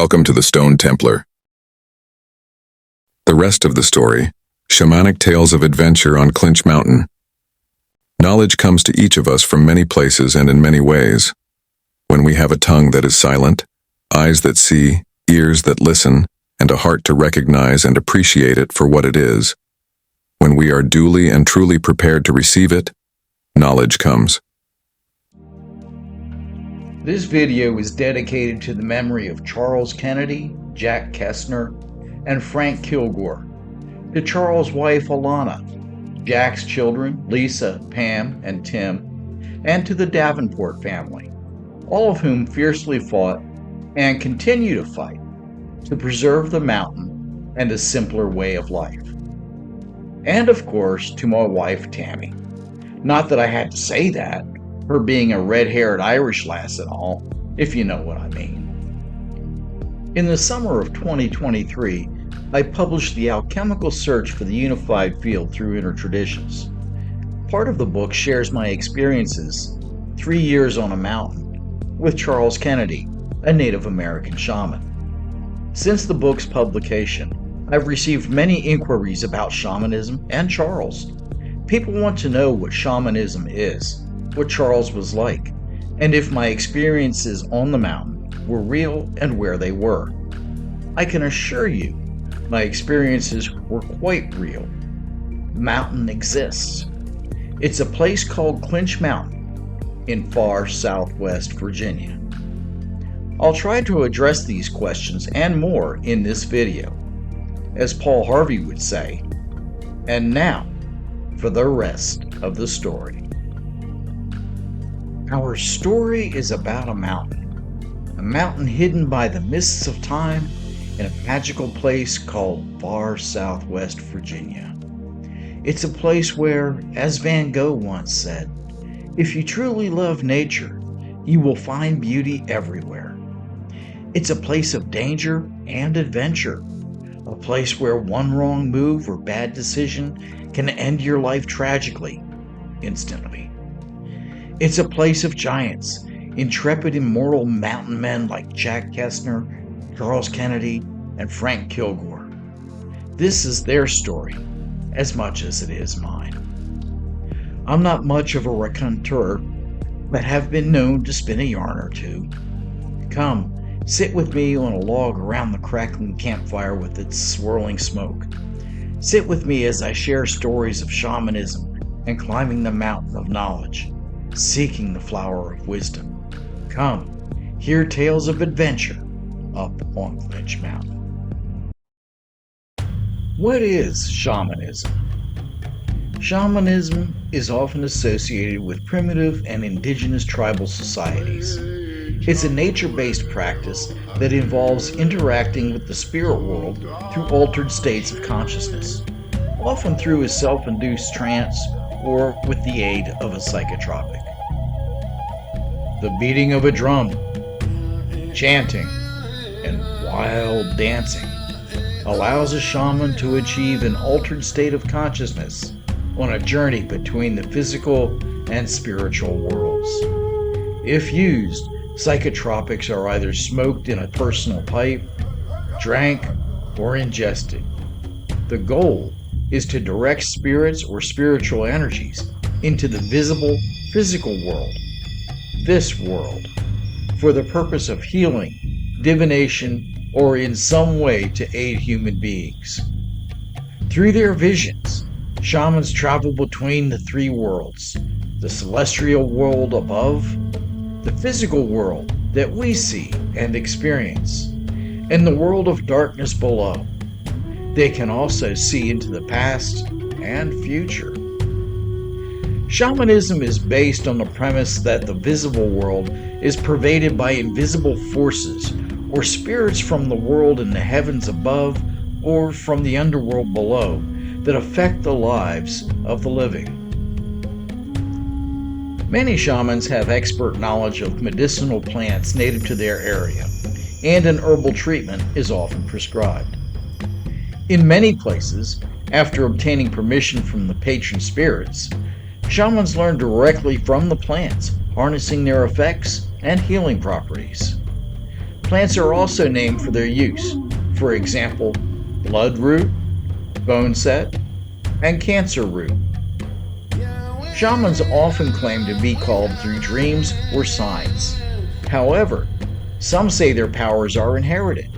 Welcome to the Stone Templar. The rest of the story, Shamanic Tales of Adventure on Clinch Mountain. Knowledge comes to each of us from many places and in many ways. When we have a tongue that is silent, eyes that see, ears that listen, and a heart to recognize and appreciate it for what it is. When we are duly and truly prepared to receive it, knowledge comes. This video is dedicated to the memory of Charles Kennedy, Jack Kestner, and Frank Kilgore, to Charles' wife Alana, Jack's children Lisa, Pam, and Tim, and to the Davenport family, all of whom fiercely fought and continue to fight to preserve the mountain and a simpler way of life. And of course, to my wife Tammy. Not that I had to say that, her being a red-haired Irish lass and all, if you know what I mean. In the summer of 2023, I published the Alchemical Search for the Unified Field through Intertraditions. Part of the book shares my experiences, 3 years on a mountain, with Charles Kennedy, a Native American shaman. Since the book's publication, I've received many inquiries about shamanism and Charles. People want to know what shamanism is, what Charles was like, and if my experiences on the mountain were real and where they were. I can assure you, my experiences were quite real. The mountain exists. It's a place called Clinch Mountain in far southwest Virginia. I'll try to address these questions and more in this video. As Paul Harvey would say, and now for the rest of the story. Our story is about a mountain hidden by the mists of time in a magical place called far southwest Virginia. It's a place where, as Van Gogh once said, if you truly love nature, you will find beauty everywhere. It's a place of danger and adventure, a place where one wrong move or bad decision can end your life tragically, instantly. It's a place of giants, intrepid immortal mountain men like Jack Kestner, Charles Kennedy, and Frank Kilgore. This is their story, as much as it is mine. I'm not much of a raconteur, but have been known to spin a yarn or two. Come, sit with me on a log around the crackling campfire with its swirling smoke. Sit with me as I share stories of shamanism and climbing the mountain of knowledge, seeking the flower of wisdom. Come, hear tales of adventure up on Clinch Mountain. What is shamanism? Shamanism is often associated with primitive and indigenous tribal societies. It's a nature-based practice that involves interacting with the spirit world through altered states of consciousness, often through a self-induced trance or with the aid of a psychotropic. The beating of a drum, chanting, and wild dancing allows a shaman to achieve an altered state of consciousness on a journey between the physical and spiritual worlds. If used, psychotropics are either smoked in a personal pipe, drank, or ingested. The goal is to direct spirits or spiritual energies into the visible physical world, this world, for the purpose of healing, divination, or in some way to aid human beings. Through their visions, shamans travel between the three worlds, the celestial world above, the physical world that we see and experience, and the world of darkness below. They can also see into the past and future. Shamanism is based on the premise that the visible world is pervaded by invisible forces or spirits from the world in the heavens above or from the underworld below that affect the lives of the living. Many shamans have expert knowledge of medicinal plants native to their area, and an herbal treatment is often prescribed. In many places, after obtaining permission from the patron spirits, shamans learn directly from the plants, harnessing their effects and healing properties. Plants are also named for their use. For example, bloodroot, boneset, and cancer root. Shamans often claim to be called through dreams or signs. However, some say their powers are inherited.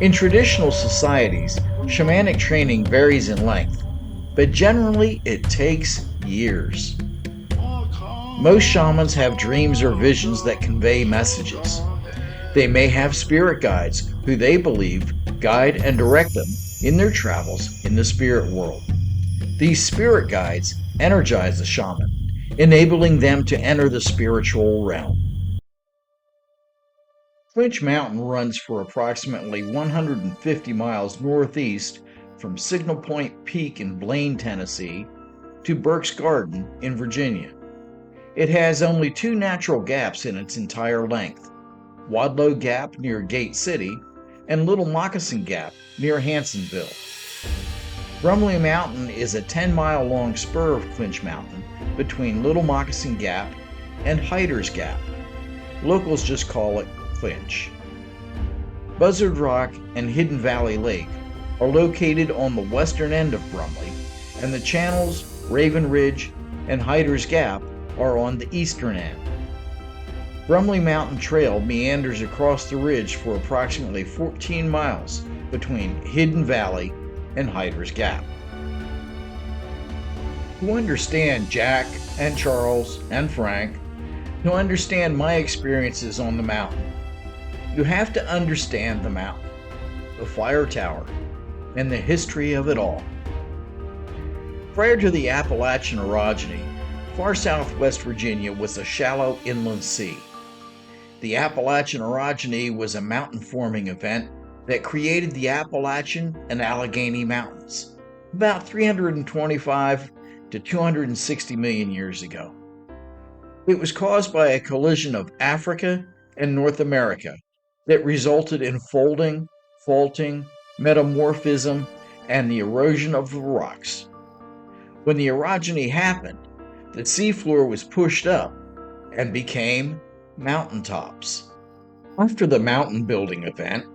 In traditional societies, shamanic training varies in length, but generally it takes years. Most shamans have dreams or visions that convey messages. They may have spirit guides who they believe guide and direct them in their travels in the spirit world. These spirit guides energize the shaman, enabling them to enter the spiritual realm. Clinch Mountain runs for approximately 150 miles northeast from Signal Point Peak in Blaine, Tennessee, to Burke's Garden in Virginia. It has only two natural gaps in its entire length: Wadlow Gap near Gate City and Little Moccasin Gap near Hansonville. Brumley Mountain is a 10-mile-long spur of Clinch Mountain between Little Moccasin Gap and Hyder's Gap. Locals just call it Clinch. Buzzard Rock and Hidden Valley Lake are located on the western end of Brumley, and the channels Raven Ridge and Hyder's Gap are on the eastern end. Brumley Mountain Trail meanders across the ridge for approximately 14 miles between Hidden Valley and Hyder's Gap. To understand Jack and Charles and Frank, to understand my experiences on the mountain, you have to understand the mountain, the fire tower, and the history of it all. Prior to the Appalachian orogeny, far southwest Virginia was a shallow inland sea. The Appalachian orogeny was a mountain-forming event that created the Appalachian and Allegheny Mountains, about 325 to 260 million years ago. It was caused by a collision of Africa and North America that resulted in folding, faulting, metamorphism, and the erosion of the rocks. When the orogeny happened, the seafloor was pushed up and became mountaintops. After the mountain building event,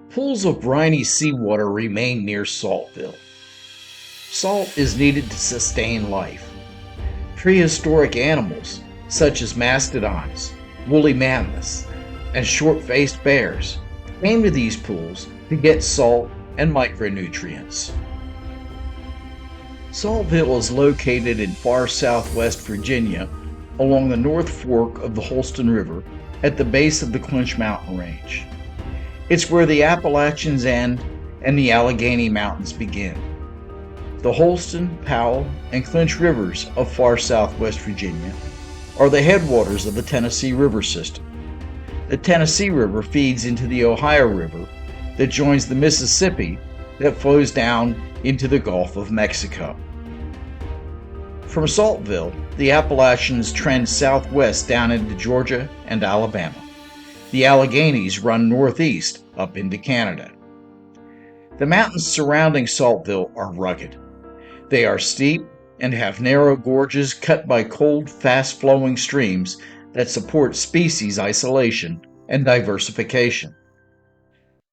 pools of briny seawater remain near Saltville. Salt is needed to sustain life. Prehistoric animals, such as mastodons, woolly mammoths, and short-faced bears, came to these pools to get salt and micronutrients. Saltville is located in far southwest Virginia along the North Fork of the Holston River at the base of the Clinch Mountain Range. It's where the Appalachians end and the Allegheny Mountains begin. The Holston, Powell, and Clinch rivers of far southwest Virginia are the headwaters of the Tennessee River system. The Tennessee River feeds into the Ohio River that joins the Mississippi that flows down into the Gulf of Mexico. From Saltville, the Appalachians trend southwest down into Georgia and Alabama. The Alleghenies run northeast up into Canada. The mountains surrounding Saltville are rugged. They are steep and have narrow gorges cut by cold, fast-flowing streams that support species isolation and diversification.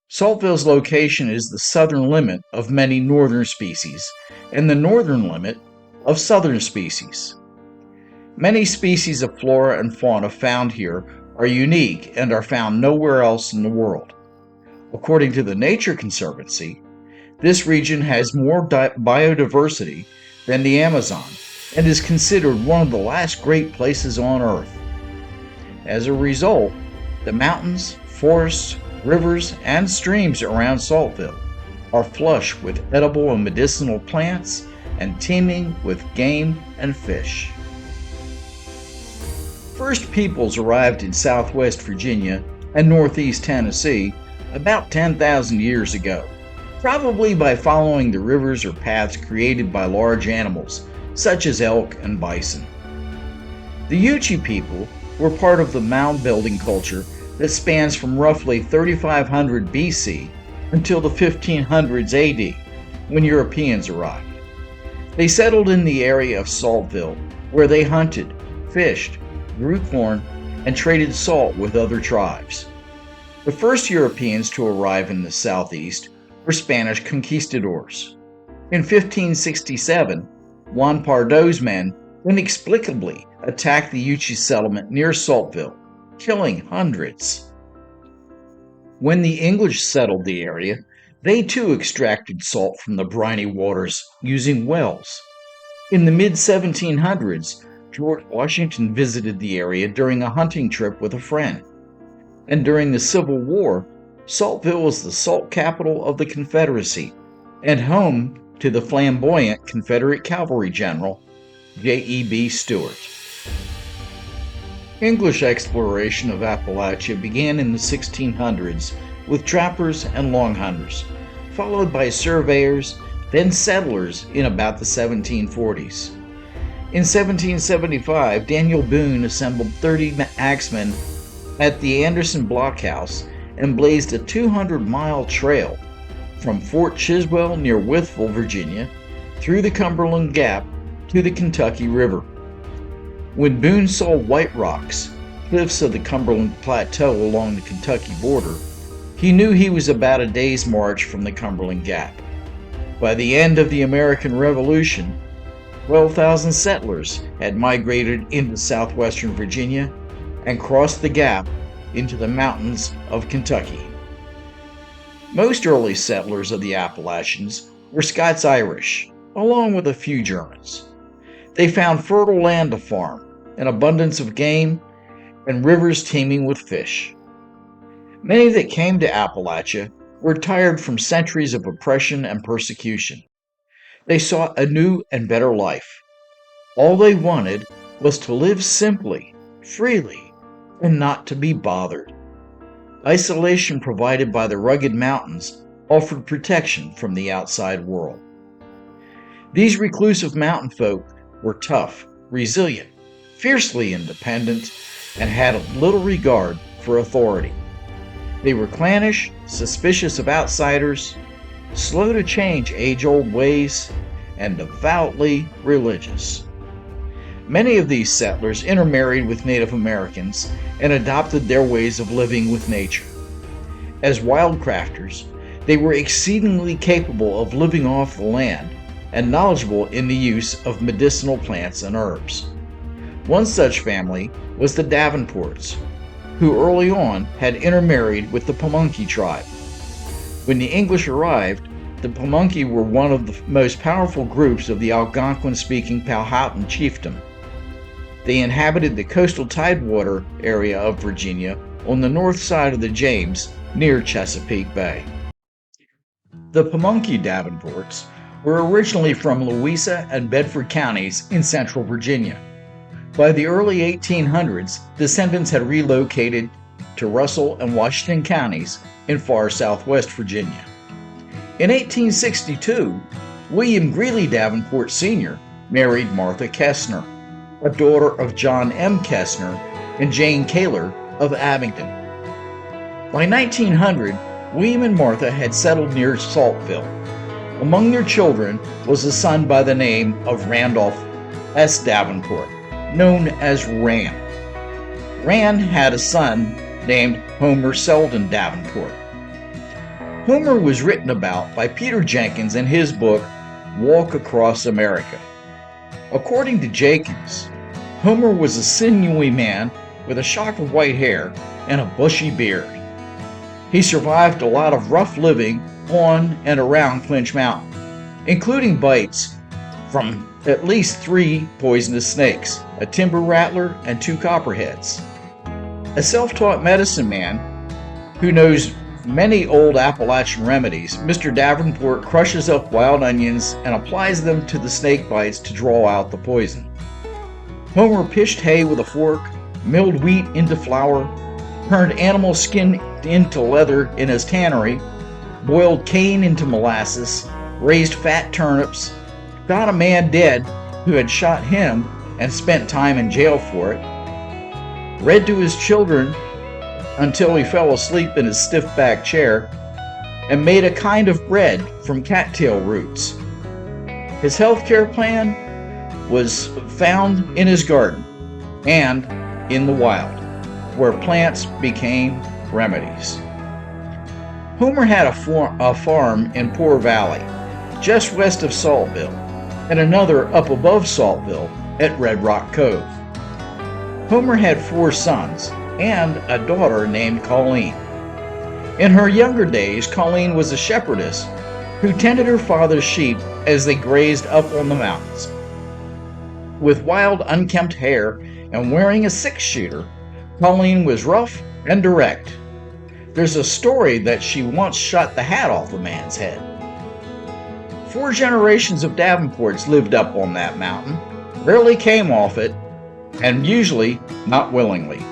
Saltville's location is the southern limit of many northern species and the northern limit of southern species. Many species of flora and fauna found here are unique and are found nowhere else in the world. According to the Nature Conservancy, this region has more biodiversity than the Amazon and is considered one of the last great places on Earth. As a result, the mountains, forests, rivers, and streams around Saltville are flush with edible and medicinal plants and teeming with game and fish. First peoples arrived in southwest Virginia and northeast Tennessee about 10,000 years ago, probably by following the rivers or paths created by large animals such as elk and bison. The Yuchi people were part of the mound-building culture that spans from roughly 3500 BC until the 1500s AD, when Europeans arrived. They settled in the area of Saltville, where they hunted, fished, grew corn, and traded salt with other tribes. The first Europeans to arrive in the southeast were Spanish conquistadors. In 1567, Juan Pardo's men inexplicably attacked the Yuchi settlement near Saltville, killing hundreds. When the English settled the area, they too extracted salt from the briny waters using wells. In the mid-1700s, George Washington visited the area during a hunting trip with a friend. And during the Civil War, Saltville was the salt capital of the Confederacy and home to the flamboyant Confederate cavalry general J.E.B. Stuart. English exploration of Appalachia began in the 1600s with trappers and long hunters, followed by surveyors, then settlers in about the 1740s. In 1775, Daniel Boone assembled 30 axemen at the Anderson Blockhouse and blazed a 200-mile trail from Fort Chiswell near Wytheville, Virginia, through the Cumberland Gap to the Kentucky River. When Boone saw White Rocks, cliffs of the Cumberland Plateau along the Kentucky border, he knew he was about a day's march from the Cumberland Gap. By the end of the American Revolution, 12,000 settlers had migrated into southwestern Virginia and crossed the gap into the mountains of Kentucky. Most early settlers of the Appalachians were Scots-Irish, along with a few Germans. They found fertile land to farm, an abundance of game, and rivers teeming with fish. Many that came to Appalachia were tired from centuries of oppression and persecution. They sought a new and better life. All they wanted was to live simply, freely, and not to be bothered. Isolation provided by the rugged mountains offered protection from the outside world. These reclusive mountain folk were tough, resilient, fiercely independent, and had little regard for authority. They were clannish, suspicious of outsiders, slow to change age-old ways, and devoutly religious. Many of these settlers intermarried with Native Americans and adopted their ways of living with nature. As wildcrafters, they were exceedingly capable of living off the land and knowledgeable in the use of medicinal plants and herbs. One such family was the Davenports, who early on had intermarried with the Pamunkey tribe. When the English arrived, the Pamunkey were one of the most powerful groups of the Algonquin-speaking Powhatan chiefdom. They inhabited the coastal tidewater area of Virginia on the north side of the James, near Chesapeake Bay. The Pamunkey Davenports were originally from Louisa and Bedford counties in central Virginia. By the early 1800s, descendants had relocated to Russell and Washington counties in far southwest Virginia. In 1862, William Greeley Davenport Sr. married Martha Kestner, a daughter of John M. Kestner and Jane Kaler of Abingdon. By 1900, William and Martha had settled near Saltville. Among their children was a son by the name of Randolph S. Davenport, known as Ran. Ran had a son named Homer Selden Davenport. Homer was written about by Peter Jenkins in his book, Walk Across America. According to Jenkins, Homer was a sinewy man with a shock of white hair and a bushy beard. He survived a lot of rough living on and around Clinch Mountain, including bites from at least 3 poisonous snakes, a timber rattler, and 2 copperheads. A self-taught medicine man who knows many old Appalachian remedies, Mr. Davenport crushes up wild onions and applies them to the snake bites to draw out the poison. Homer pitched hay with a fork, milled wheat into flour, turned animal skin into leather in his tannery, boiled cane into molasses, raised fat turnips, got a man dead who had shot him and spent time in jail for it, read to his children until he fell asleep in his stiff-backed chair, and made a kind of bread from cattail roots. His healthcare plan was found in his garden and in the wild, where plants became remedies. Homer had a farm in Poor Valley, just west of Saltville, and another up above Saltville at Red Rock Cove. Homer had 4 sons and a daughter named Colleen. In her younger days, Colleen was a shepherdess who tended her father's sheep as they grazed up on the mountains. With wild, unkempt hair and wearing a 6-shooter, Colleen was rough and direct. There's a story that she once shot the hat off a man's head. 4 generations of Davenports lived up on that mountain, rarely came off it, and usually not willingly.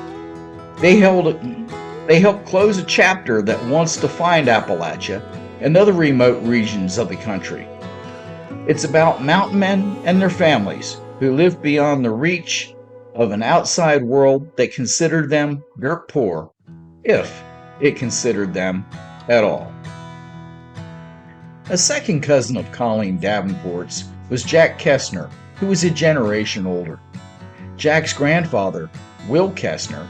They helped close a chapter that once defined Appalachia and other remote regions of the country. It's about mountain men and their families who lived beyond the reach of an outside world that considered them dirt poor, if it considered them at all. A second cousin of Colleen Davenport's was Jack Kestner, who was a generation older. Jack's grandfather, Will Kestner,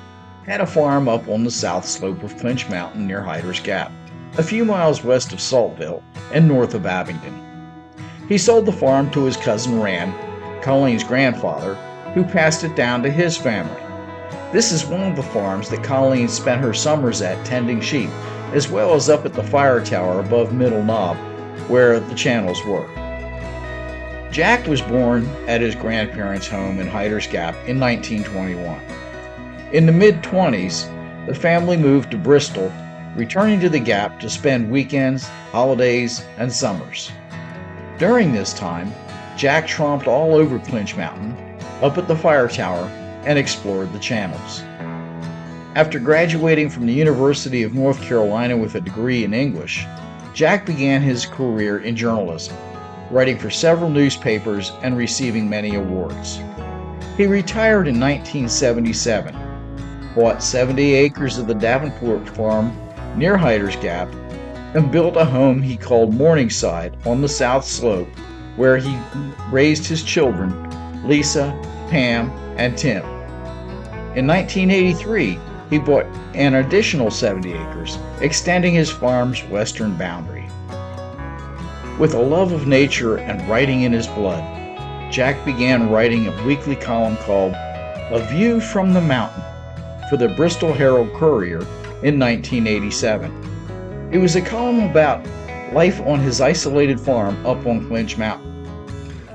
had a farm up on the south slope of Clinch Mountain near Hyder's Gap, a few miles west of Saltville and north of Abingdon. He sold the farm to his cousin Rand, Colleen's grandfather, who passed it down to his family. This is one of the farms that Colleen spent her summers at tending sheep, as well as up at the fire tower above Middle Knob, where the channels were. Jack was born at his grandparents' home in Hyder's Gap in 1921. In the mid-20s, the family moved to Bristol, returning to the Gap to spend weekends, holidays, and summers. During this time, Jack tromped all over Clinch Mountain, up at the fire tower, and explored the channels. After graduating from the University of North Carolina with a degree in English, Jack began his career in journalism, writing for several newspapers and receiving many awards. He retired in 1977, bought 70 acres of the Davenport farm near Hyder's Gap, and built a home he called Morningside on the south slope, where he raised his children, Lisa, Pam, and Tim. In 1983, he bought an additional 70 acres, extending his farm's western boundary. With a love of nature and writing in his blood, Jack began writing a weekly column called A View from the Mountain for the Bristol Herald Courier in 1987. It was a column about life on his isolated farm up on Clinch Mountain.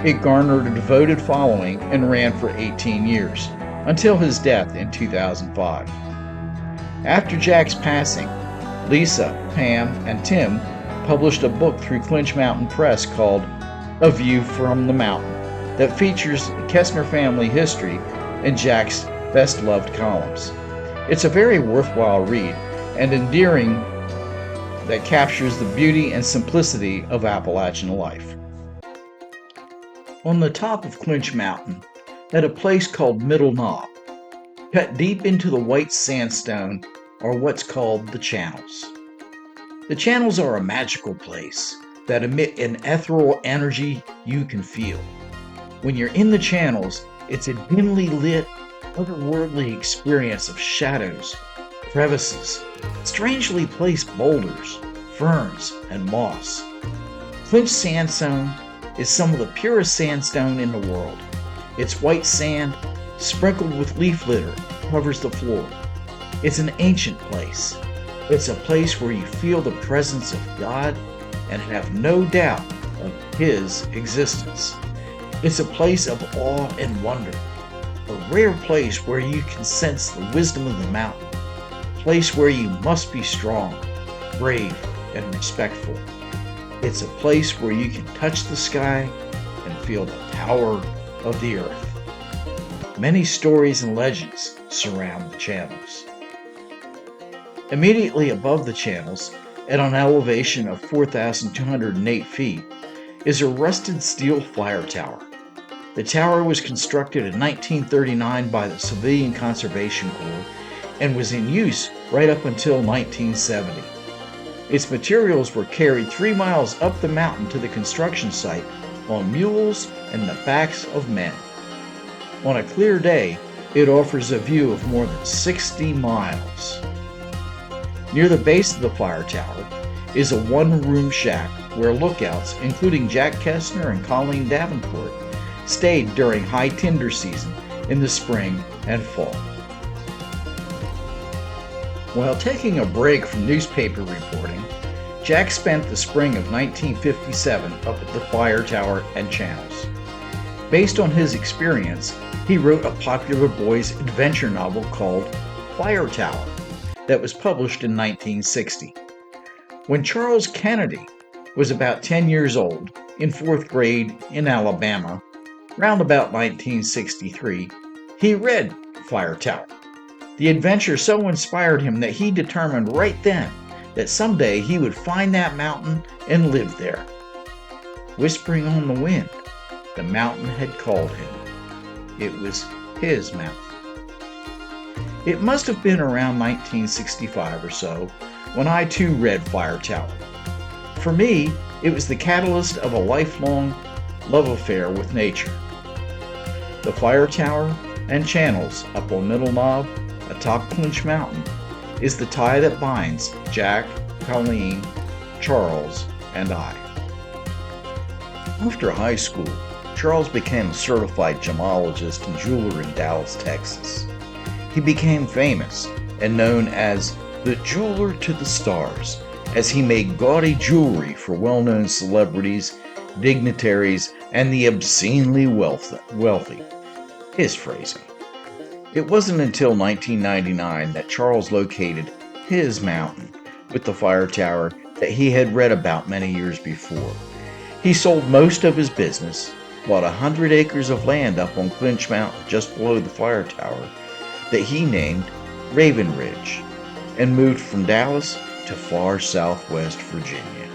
It garnered a devoted following and ran for 18 years, until his death in 2005. After Jack's passing, Lisa, Pam, and Tim published a book through Clinch Mountain Press called A View from the Mountain that features the Kestner family history and Jack's best-loved columns. It's a very worthwhile read and endearing that captures the beauty and simplicity of Appalachian life. On the top of Clinch Mountain, at a place called Middle Knob, cut deep into the white sandstone, are what's called the channels. The channels are a magical place that emit an ethereal energy you can feel. When you're in the channels, it's a dimly lit, otherworldly experience of shadows, crevices, strangely placed boulders, ferns, and moss. Clinch sandstone is some of the purest sandstone in the world. Its white sand, sprinkled with leaf litter, covers the floor. It's an ancient place. It's a place where you feel the presence of God and have no doubt of His existence. It's a place of awe and wonder, a rare place where you can sense the wisdom of the mountain, a place where you must be strong, brave, and respectful. It's a place where you can touch the sky and feel the power of the earth. Many stories and legends surround the channels. Immediately above the channels, at an elevation of 4,208 feet, is a rusted steel fire tower. The tower was constructed in 1939 by the Civilian Conservation Corps and was in use right up until 1970. Its materials were carried 3 miles up the mountain to the construction site on mules and the backs of men. On a clear day, it offers a view of more than 60 miles. Near the base of the fire tower is a one-room shack where lookouts, including Jack Kestner and Colleen Davenport, stayed during high tinder season in the spring and fall. While taking a break from newspaper reporting, Jack spent the spring of 1957 up at the fire tower and channels. Based on his experience, he wrote a popular boys' adventure novel called Fire Tower that was published in 1960. When Charles Kennedy was about 10 years old, in 4th grade in Alabama, round about 1963, he read Fire Tower. The adventure so inspired him that he determined right then that someday he would find that mountain and live there. Whispering on the wind, the mountain had called him. It was his mountain. It must have been around 1965 or so when I too read Fire Tower. For me, it was the catalyst of a lifelong love affair with nature. The fire tower and channels up on Middle Knob atop Clinch Mountain is the tie that binds Jack, Colleen, Charles, and I. After high school, Charles became a certified gemologist and jeweler in Dallas, Texas. He became famous and known as the Jeweler to the Stars, as he made gaudy jewelry for well-known celebrities, dignitaries, and the obscenely wealthy. His phrasing. It wasn't until 1999 that Charles located his mountain with the fire tower that he had read about many years before. He sold most of his business, bought 100 acres of land up on Clinch Mountain just below the fire tower that he named Raven Ridge, and moved from Dallas to far southwest Virginia.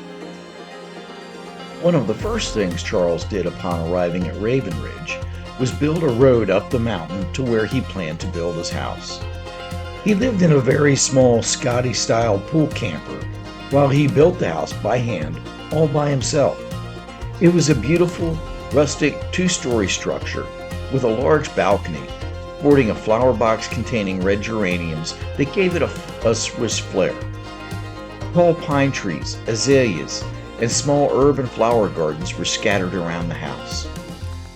One of the first things Charles did upon arriving at Raven Ridge was build a road up the mountain to where he planned to build his house. He lived in a very small Scotty-style pool camper while he built the house by hand, all by himself. It was a beautiful, rustic 2-story structure with a large balcony sporting a flower box containing red geraniums that gave it a Swiss flair. Tall pine trees, azaleas, and small urban flower gardens were scattered around the house.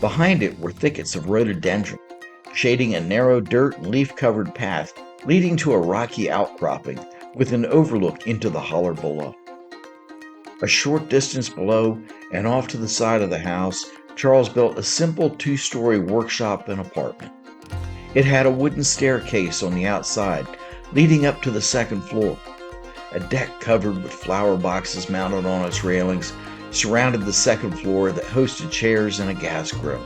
Behind it were thickets of rhododendron, shading a narrow dirt and leaf-covered path leading to a rocky outcropping with an overlook into the holler below. A short distance below and off to the side of the house, Charles built a simple 2-story workshop and apartment. It had a wooden staircase on the outside leading up to the 2nd floor. A deck covered with flower boxes mounted on its railings surrounded the 2nd floor that hosted chairs and a gas grill.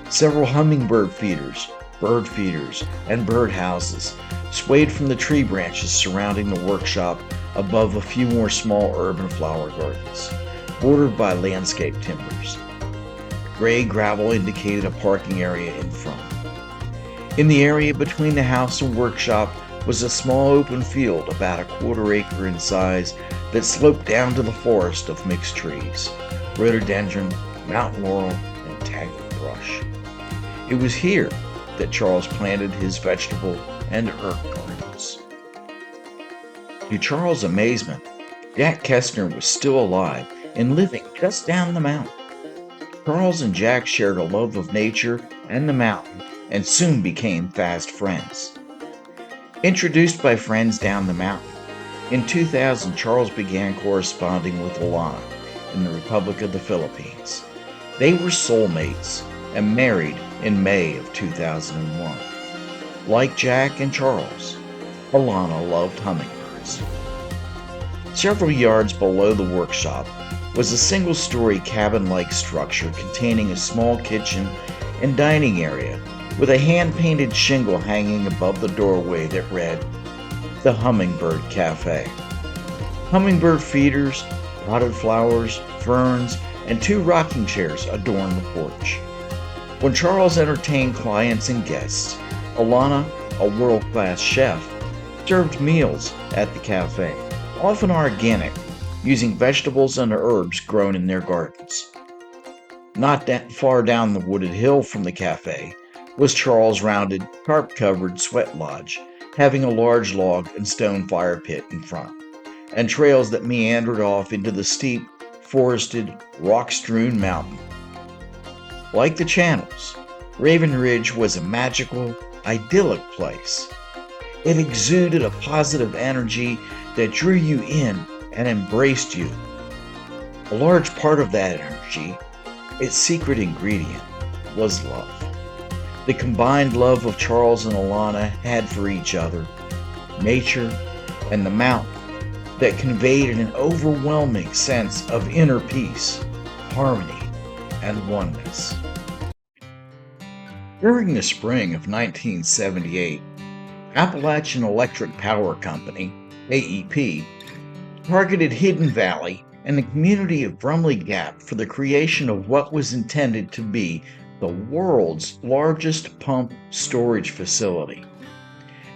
Several hummingbird feeders, bird feeders, and bird houses swayed from the tree branches surrounding the workshop above a few more small urban flower gardens, bordered by landscape timbers. Gray gravel indicated a parking area in front. In the area between the house and workshop was a small open field about a 1/4 acre in size that sloped down to the forest of mixed trees, rhododendron, mountain laurel, and tangled brush. It was here that Charles planted his vegetable and herb gardens. To Charles' amazement, Jack Kestner was still alive and living just down the mountain. Charles and Jack shared a love of nature and the mountain and soon became fast friends. Introduced by friends down the mountain, in 2000 Charles began corresponding with Alana in the Republic of the Philippines. They were soulmates and married in May of 2001. Like Jack and Charles, Alana loved hummingbirds. Several yards below the workshop was a single-story cabin-like structure containing a small kitchen and dining area with a hand-painted shingle hanging above the doorway that read, "The Hummingbird Cafe." Hummingbird feeders, potted flowers, ferns, and 2 rocking chairs adorned the porch. When Charles entertained clients and guests, Alana, a world-class chef, served meals at the cafe, often organic, using vegetables and herbs grown in their gardens. Not that far down the wooded hill from the cafe was Charles' rounded, tarp-covered sweat lodge, having a large log and stone fire pit in front. and trails that meandered off into the steep, forested, rock-strewn mountain. Like the channels, Raven Ridge was a magical, idyllic place. It exuded a positive energy that drew you in and embraced you. A large part of that energy, its secret ingredient, was love. The combined love of Charles and Alana had for each other, nature, and the mountain that conveyed an overwhelming sense of inner peace, harmony, and oneness. During the spring of 1978, Appalachian Electric Power Company, AEP, targeted Hidden Valley and the community of Brumley Gap for the creation of what was intended to be the world's largest pump storage facility.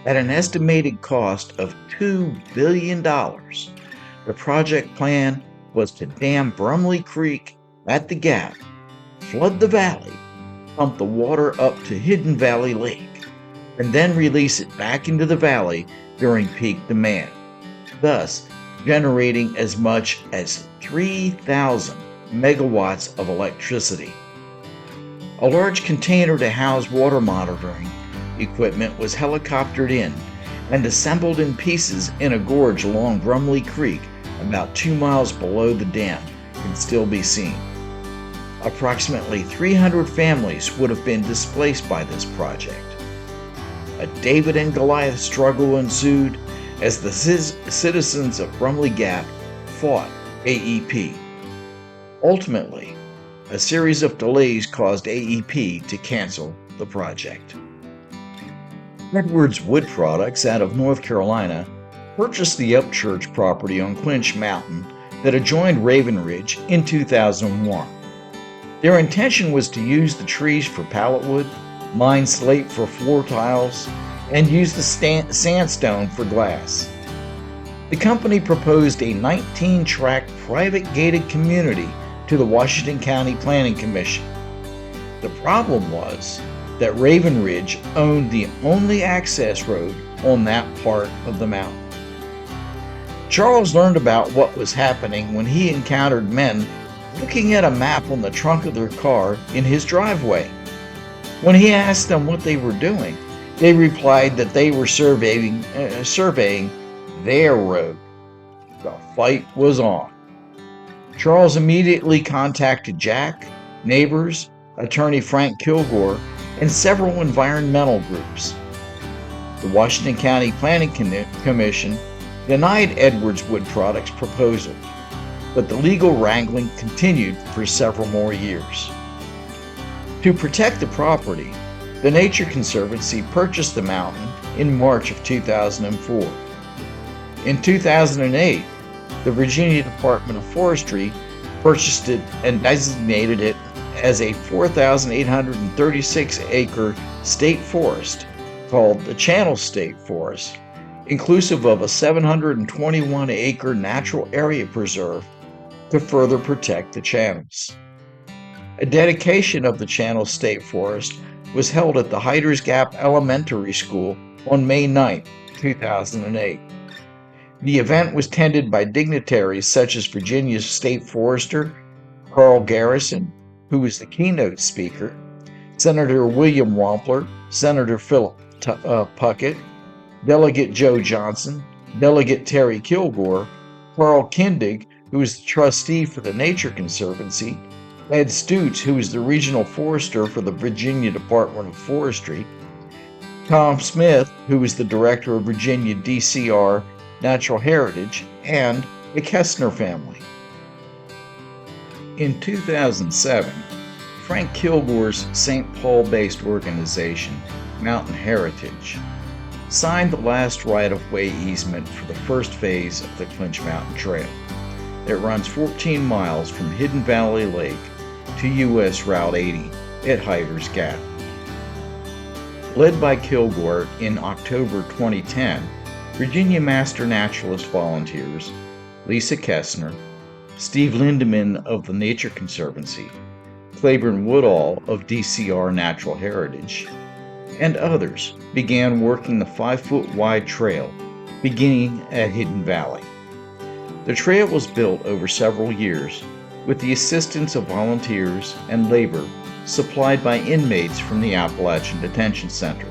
At an estimated cost of $2 billion, the project plan was to dam Brumley Creek at the Gap, flood the valley, pump the water up to Hidden Valley Lake, and then release it back into the valley during peak demand, thus generating as much as 3,000 megawatts of electricity. A large container to house water monitoring equipment was helicoptered in and assembled in pieces in a gorge along Brumley Creek about 2 miles below the dam can still be seen. Approximately 300 families would have been displaced by this project. A David and Goliath struggle ensued as the citizens of Brumley Gap fought AEP. Ultimately, a series of delays caused AEP to cancel the project. Edwards Wood Products out of North Carolina purchased the Upchurch property on Clinch Mountain that adjoined Raven Ridge in 2001. Their intention was to use the trees for pallet wood, mine slate for floor tiles, and use the sandstone for glass. The company proposed a 19-tract private gated community to the Washington County Planning Commission. The problem was that Raven Ridge owned the only access road on that part of the mountain. Charles learned about what was happening when he encountered men looking at a map on the trunk of their car in his driveway. When he asked them what they were doing, they replied that they were surveying their road. The fight was on. Charles immediately contacted Jack, neighbors, attorney Frank Kilgore, and several environmental groups. The Washington County Planning Commission denied Edwards Wood Products' proposal, but the legal wrangling continued for several more years. To protect the property, the Nature Conservancy purchased the mountain in March of 2004. In 2008, the Virginia Department of Forestry purchased it and designated it as a 4,836-acre state forest called the Channel State Forest, inclusive of a 721-acre natural area preserve to further protect the channels. A dedication of the Channel State Forest was held at the Hiders Gap Elementary School on May 9, 2008. The event was tended by dignitaries such as Virginia's State Forester, Carl Garrison, who was the keynote speaker, Senator William Wampler, Senator Philip Puckett, Delegate Joe Johnson, Delegate Terry Kilgore, Carl Kindig, who was the trustee for the Nature Conservancy, Ed Stutes, who was the regional forester for the Virginia Department of Forestry, Tom Smith, who was the director of Virginia DCR Natural Heritage, and the Kestner family. In 2007, Frank Kilgore's St. Paul-based organization, Mountain Heritage, signed the last right-of-way easement for the first phase of the Clinch Mountain Trail. It runs 14 miles from Hidden Valley Lake to U.S. Route 80 at Hiders Gap. Led by Kilgore in October 2010, Virginia Master Naturalist volunteers Lisa Kestner, Steve Lindeman of the Nature Conservancy, Claiborne Woodall of DCR Natural Heritage, and others began working the 5-foot wide trail beginning at Hidden Valley. The trail was built over several years with the assistance of volunteers and labor supplied by inmates from the Appalachian Detention Center.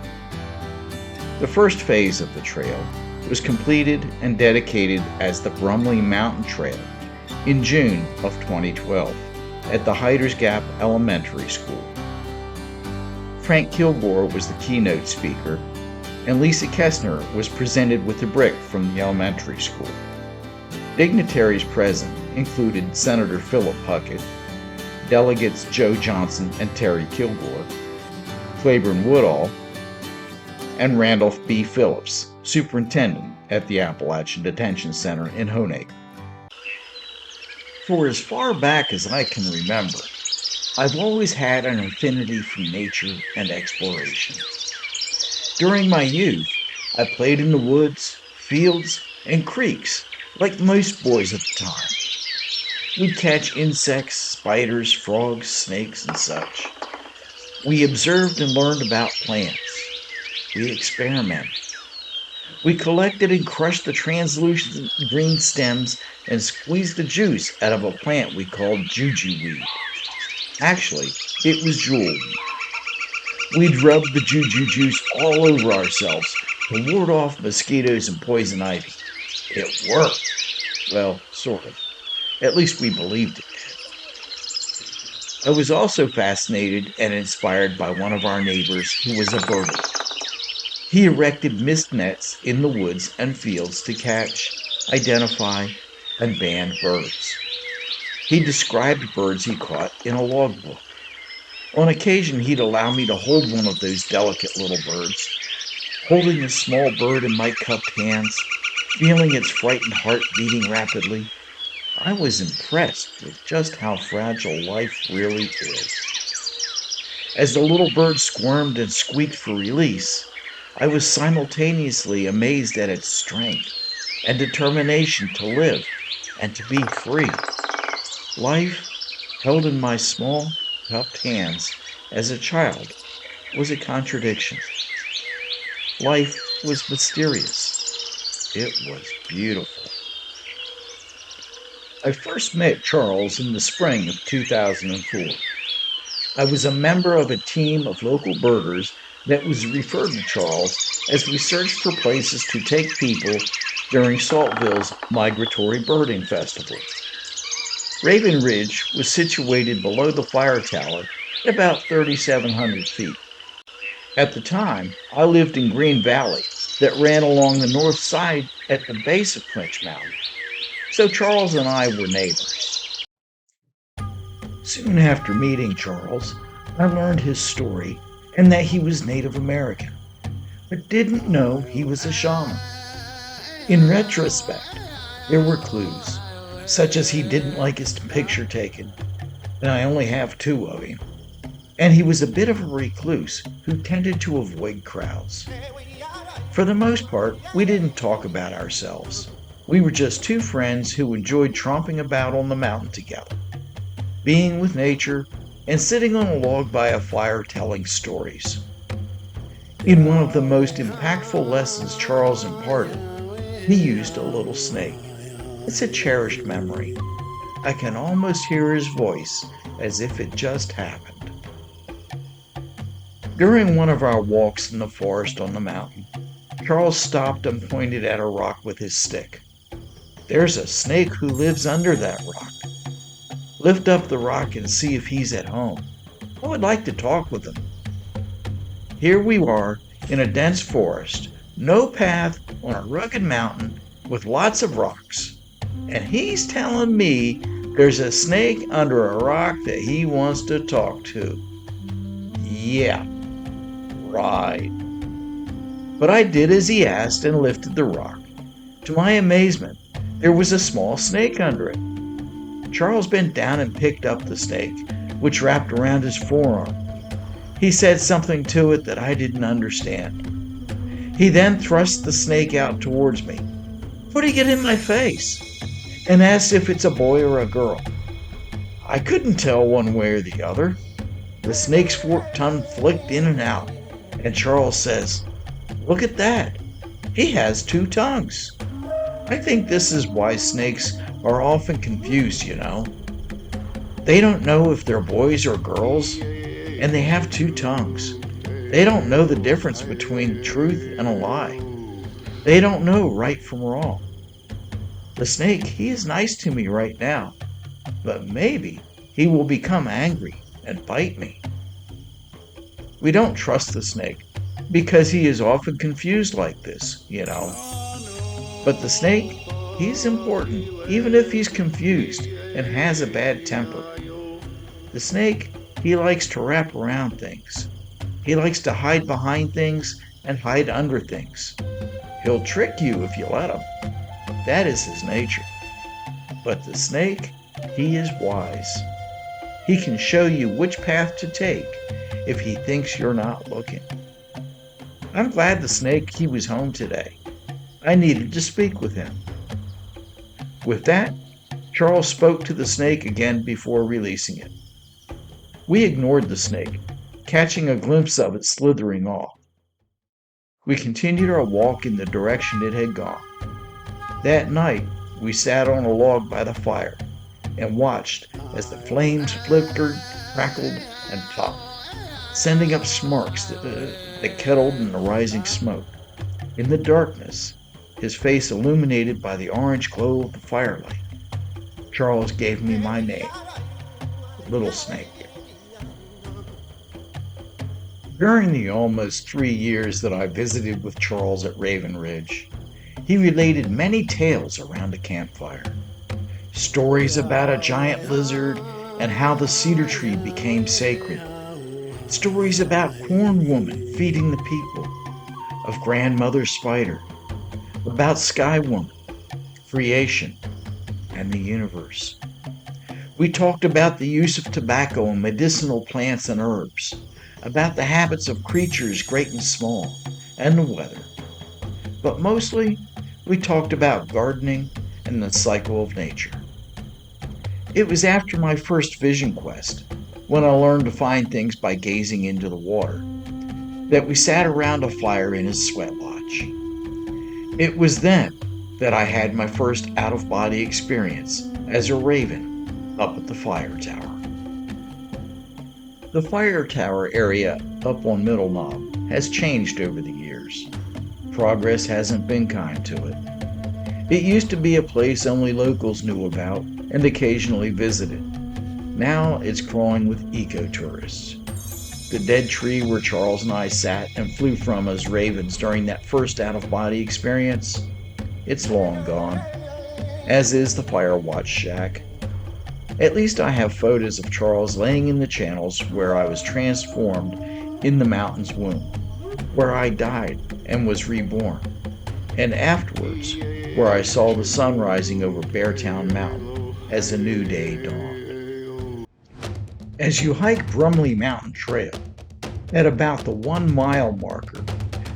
The first phase of the trail was completed and dedicated as the Brumley Mountain Trail in June of 2012 at the Hyder's Gap Elementary School. Frank Kilgore was the keynote speaker, and Lisa Kestner was presented with a brick from the elementary school. Dignitaries present included Senator Philip Puckett, delegates Joe Johnson and Terry Kilgore, Claiborne Woodall, and Randolph B. Phillips, superintendent at the Appalachian Detention Center in Honaker. For as far back as I can remember, I've always had an affinity for nature and exploration. During my youth, I played in the woods, fields, and creeks like most boys at the time. We'd catch insects, spiders, frogs, snakes, and such. We observed and learned about plants. We experimented. We collected and crushed the translucent green stems and squeezed the juice out of a plant we called juju weed. Actually, it was jewel. We'd rub the juju juice all over ourselves to ward off mosquitoes and poison ivy. It worked. Well, sort of. At least we believed it did. I was also fascinated and inspired by one of our neighbors who was a birder. He erected mist nets in the woods and fields to catch, identify, and band birds. He described birds he caught in a logbook. On occasion, he'd allow me to hold one of those delicate little birds. Holding the small bird in my cupped hands, feeling its frightened heart beating rapidly, I was impressed with just how fragile life really is. As the little bird squirmed and squeaked for release, I was simultaneously amazed at its strength and determination to live and to be free. Life, held in my small, cupped hands as a child, was a contradiction. Life was mysterious. It was beautiful. I first met Charles in the spring of 2004. I was a member of a team of local birders that was referred to Charles as we searched for places to take people during Saltville's Migratory Birding Festival. Raven Ridge was situated below the fire tower at about 3,700 feet. At the time, I lived in Green Valley that ran along the north side at the base of Clinch Mountain, so Charles and I were neighbors. Soon after meeting Charles, I learned his story and that he was Native American, but didn't know he was a shaman. In retrospect, there were clues, such as he didn't like his picture taken, and I only have 2 of him, and he was a bit of a recluse who tended to avoid crowds. For the most part, we didn't talk about ourselves. We were just 2 friends who enjoyed tromping about on the mountain together, being with nature, and sitting on a log by a fire telling stories. In one of the most impactful lessons Charles imparted, he used a little snake. It's a cherished memory. I can almost hear his voice as if it just happened. During one of our walks in the forest on the mountain, Charles stopped and pointed at a rock with his stick. There's a snake who lives under that rock. Lift up the rock and see if he's at home. I would like to talk with him. Here we are in a dense forest, no path on a rugged mountain with lots of rocks. And he's telling me there's a snake under a rock that he wants to talk to. Yeah, right. But I did as he asked and lifted the rock. To my amazement, there was a small snake under it. Charles bent down and picked up the snake, which wrapped around his forearm. He said something to it that I didn't understand. He then thrust the snake out towards me, putting it in my face, and asked if it's a boy or a girl. I couldn't tell one way or the other. The snake's forked tongue flicked in and out, and Charles says, "Look at that. He has 2 tongues. I think this is why snakes are often confused, you know. They don't know if they're boys or girls, and they have two tongues. They don't know the difference between truth and a lie. They don't know right from wrong. The snake, he is nice to me right now, but maybe he will become angry and bite me. We don't trust the snake because he is often confused like this, you know. But the snake, he's important, even if he's confused and has a bad temper. The snake, he likes to wrap around things. He likes to hide behind things and hide under things. He'll trick you if you let him. That is his nature. But the snake, he is wise. He can show you which path to take if he thinks you're not looking. I'm glad the snake, he was home today. I needed to speak with him. With that, Charles spoke to the snake again before releasing it. We ignored the snake, catching a glimpse of it slithering off. We continued our walk in the direction it had gone. That night, we sat on a log by the fire and watched as the flames flickered, crackled, and popped, sending up sparks that kettled in the rising smoke. In the darkness, his face illuminated by the orange glow of the firelight, Charles gave me my name, Little Snake. During the almost 3 years that I visited with Charles at Raven Ridge, he related many tales around a campfire. Stories about a giant lizard and how the cedar tree became sacred. Stories about Corn Woman feeding the people, of Grandmother Spider, about Sky Woman, creation, and the universe. We talked about the use of tobacco and medicinal plants and herbs, about the habits of creatures great and small, and the weather. But mostly, we talked about gardening and the cycle of nature. It was after my first vision quest, when I learned to find things by gazing into the water, that we sat around a fire in his sweat lodge. It was then that I had my first out-of-body experience as a raven up at the fire tower. The fire tower area up on Middle Knob has changed over the years. Progress hasn't been kind to it. It used to be a place only locals knew about and occasionally visited. Now it's crawling with eco-tourists. The dead tree where Charles and I sat and flew from as ravens during that first out-of-body experience, it's long gone, as is the fire watch shack. At least I have photos of Charles laying in the channels where I was transformed in the mountain's womb, where I died and was reborn, and afterwards, where I saw the sun rising over Beartown Mountain as a new day dawned. As you hike Brumley Mountain Trail, at about the 1-mile marker,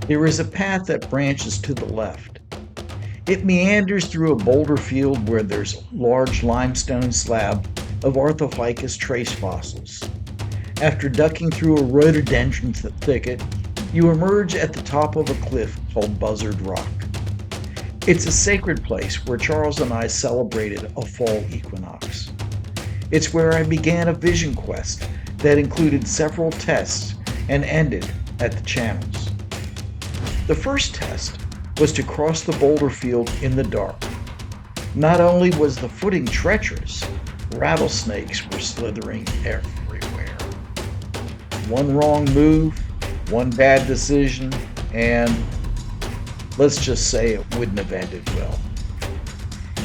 there is a path that branches to the left. It meanders through a boulder field where there's a large limestone slab of Orthophicus trace fossils. After ducking through a rhododendron thicket, you emerge at the top of a cliff called Buzzard Rock. It's a sacred place where Charles and I celebrated a fall equinox. It's where I began a vision quest that included several tests and ended at the channels. The first test was to cross the boulder field in the dark. Not only was the footing treacherous, rattlesnakes were slithering everywhere. One wrong move, one bad decision, and let's just say it wouldn't have ended well.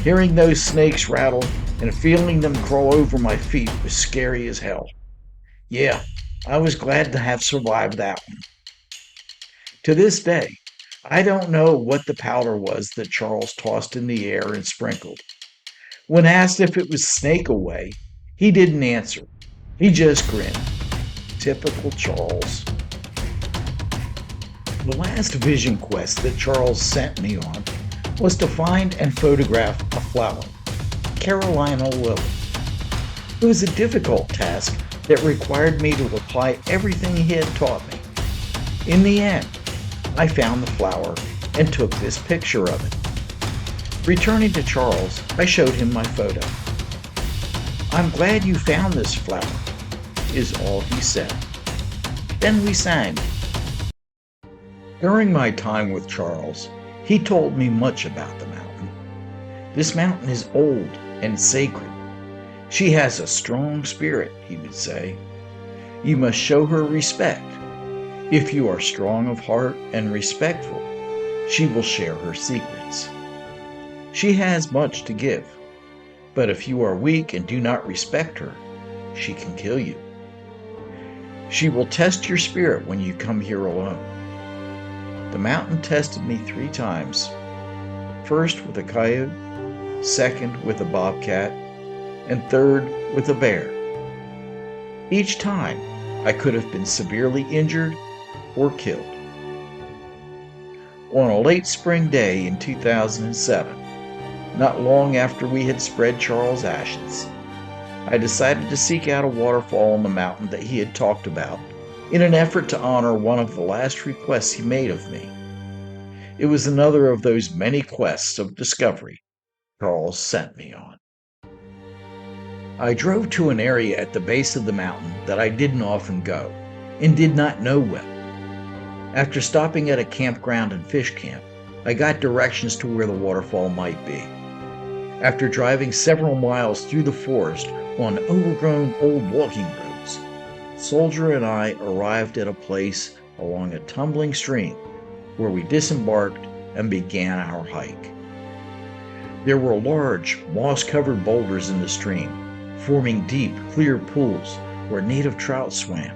Hearing those snakes rattle and feeling them crawl over my feet was scary as hell. Yeah, I was glad to have survived that one. To this day, I don't know what the powder was that Charles tossed in the air and sprinkled. When asked if it was snake away, he didn't answer. He just grinned. Typical Charles. The last vision quest that Charles sent me on was to find and photograph a flower, Carolina lily. It was a difficult task that required me to apply everything he had taught me. In the end, I found the flower and took this picture of it. Returning to Charles, I showed him my photo. "I'm glad you found this flower," is all he said. Then we sang. During my time with Charles, he told me much about the mountain. "This mountain is old and sacred. She has a strong spirit," he would say. "You must show her respect. If you are strong of heart and respectful, she will share her secrets. She has much to give, but if you are weak and do not respect her, she can kill you. She will test your spirit when you come here alone." The mountain tested me 3 times. First with a coyote, second with a bobcat, and third with a bear. Each time, I could have been severely injured or killed. On a late spring day in 2007, not long after we had spread Charles' ashes, I decided to seek out a waterfall on the mountain that he had talked about in an effort to honor one of the last requests he made of me. It was another of those many quests of discovery Charles sent me on. I drove to an area at the base of the mountain that I didn't often go and did not know well. After stopping at a campground and fish camp, I got directions to where the waterfall might be. After driving several miles through the forest on overgrown old walking roads, Soldier and I arrived at a place along a tumbling stream where we disembarked and began our hike. There were large, moss-covered boulders in the stream, forming deep, clear pools where native trout swam.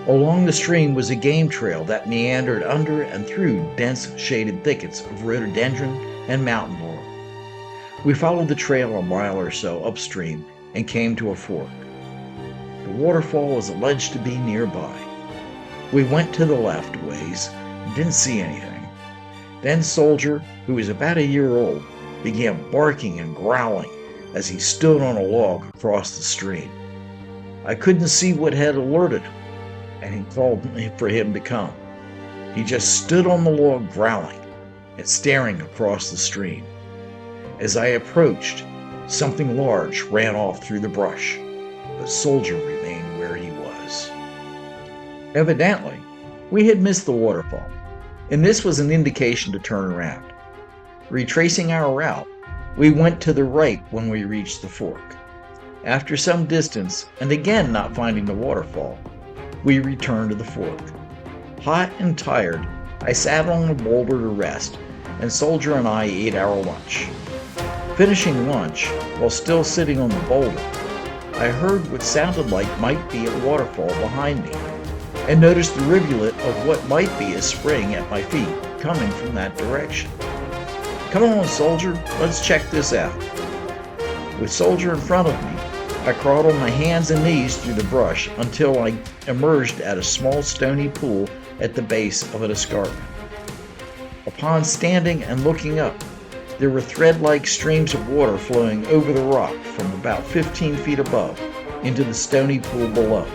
Along the stream was a game trail that meandered under and through dense, shaded thickets of rhododendron and mountain laurel. We followed the trail a mile or so upstream and came to a fork. The waterfall was alleged to be nearby. We went to the left a ways and didn't see anything. Then Soldier, who was about a year old, began barking and growling as he stood on a log across the stream. I couldn't see what had alerted him, and he called for him to come. He just stood on the log growling and staring across the stream. As I approached, something large ran off through the brush, but Soldier remained where he was. Evidently, we had missed the waterfall, and this was an indication to turn around. Retracing our route, we went to the right when we reached the fork. After some distance, and again not finding the waterfall, we returned to the fork. Hot and tired, I sat on a boulder to rest, and Soldier and I ate our lunch. Finishing lunch, while still sitting on the boulder, I heard what sounded like might be a waterfall behind me, and noticed the rivulet of what might be a spring at my feet coming from that direction. "Come on, Soldier, let's check this out." With Soldier in front of me, I crawled on my hands and knees through the brush until I emerged at a small stony pool at the base of an escarpment. Upon standing and looking up, there were thread-like streams of water flowing over the rock from about 15 feet above into the stony pool below.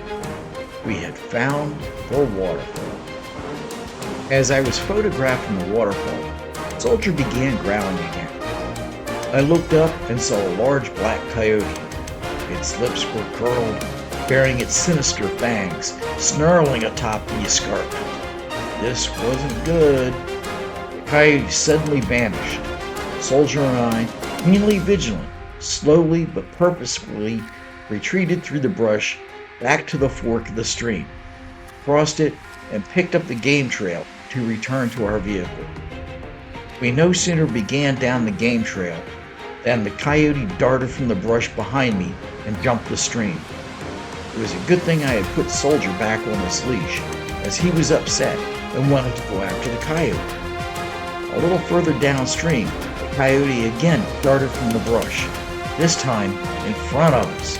We had found the waterfall. As I was photographing the waterfall, Soldier began growling again. I looked up and saw a large black coyote. Its lips were curled, baring its sinister fangs, snarling atop the escarpment. This wasn't good. The coyote suddenly vanished. Soldier and I, keenly vigilant, slowly but purposefully retreated through the brush back to the fork of the stream, crossed it, and picked up the game trail to return to our vehicle. We no sooner began down the game trail than the coyote darted from the brush behind me and jumped the stream. It was a good thing I had put Soldier back on his leash, as he was upset and wanted to go after the coyote. A little further downstream, the coyote again darted from the brush, this time in front of us.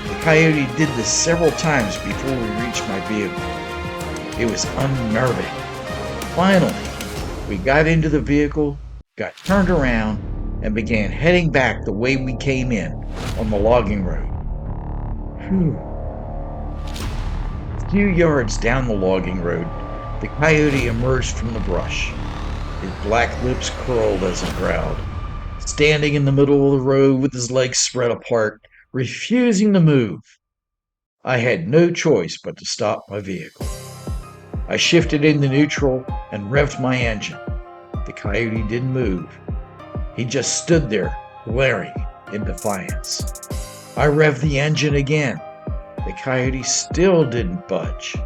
The coyote did this several times before we reached my vehicle. It was unnerving. Finally, we got into the vehicle, got turned around, and began heading back the way we came in, on the logging road. Phew. A few yards down the logging road, the coyote emerged from the brush. His black lips curled as he growled. standing in the middle of the road with his legs spread apart, refusing to move. I had no choice but to stop my vehicle. I shifted into neutral and revved my engine. The coyote didn't move. He just stood there, glaring in defiance. I revved the engine again. The coyote still didn't budge.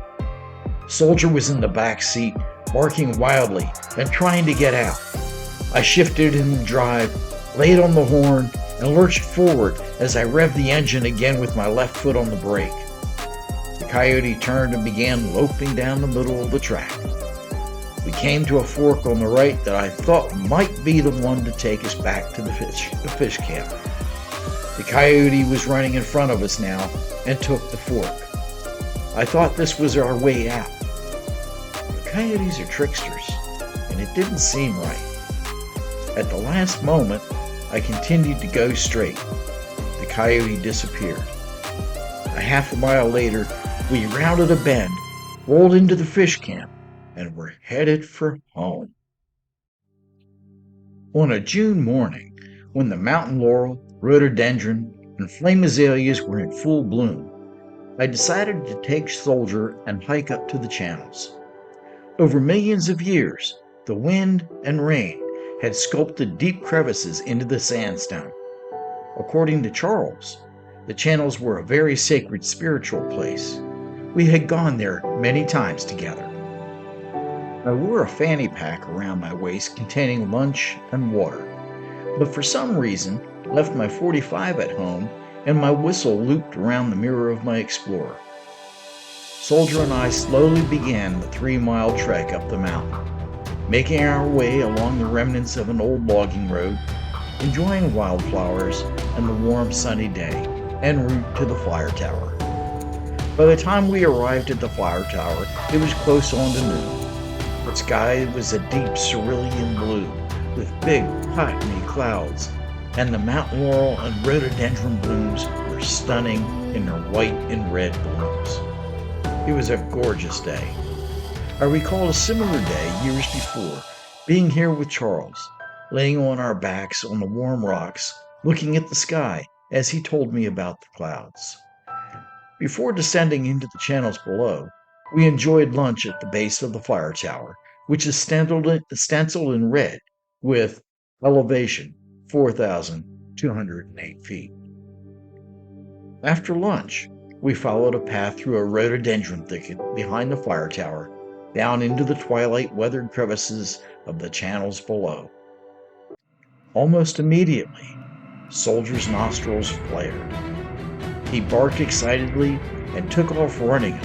Soldier was in the back seat, barking wildly and trying to get out. I shifted in the drive, laid on the horn, and lurched forward as I revved the engine again with my left foot on the brake. The coyote turned and began loping down the middle of the track. We came to a fork on the right that I thought might be the one to take us back to the fish camp. The coyote was running in front of us now and took the fork. I thought this was our way out. The coyotes are tricksters, and it didn't seem right. At the last moment, I continued to go straight. The coyote disappeared. A half a mile later, we rounded a bend, rolled into the fish camp, and were headed for home. On a June morning, when the mountain laurel, rhododendron, and flame azaleas were in full bloom, I decided to take Soldier and hike up to the channels. Over millions of years, the wind and rain had sculpted deep crevices into the sandstone. According to Charles, the channels were a very sacred spiritual place. We had gone there many times together. I wore a fanny pack around my waist containing lunch and water, but for some reason left my .45 at home and my whistle looped around the mirror of my Explorer. Soldier and I slowly began the 3-mile trek up the mountain, making our way along the remnants of an old logging road, enjoying wildflowers and the warm sunny day en route to the fire tower. By the time we arrived at the fire tower, it was close on to noon. The sky was a deep cerulean blue with big, cottony clouds, and the mountain laurel and rhododendron blooms were stunning in their white and red blooms. It was a gorgeous day. I recalled a similar day years before, being here with Charles, laying on our backs on the warm rocks, looking at the sky as he told me about the clouds. Before descending into the channels below, we enjoyed lunch at the base of the fire tower, which is stenciled in red with elevation 4,208 feet. After lunch, we followed a path through a rhododendron thicket behind the fire tower, down into the twilight-weathered crevices of the channels below. Almost immediately, Soldier's nostrils flared. He barked excitedly and took off running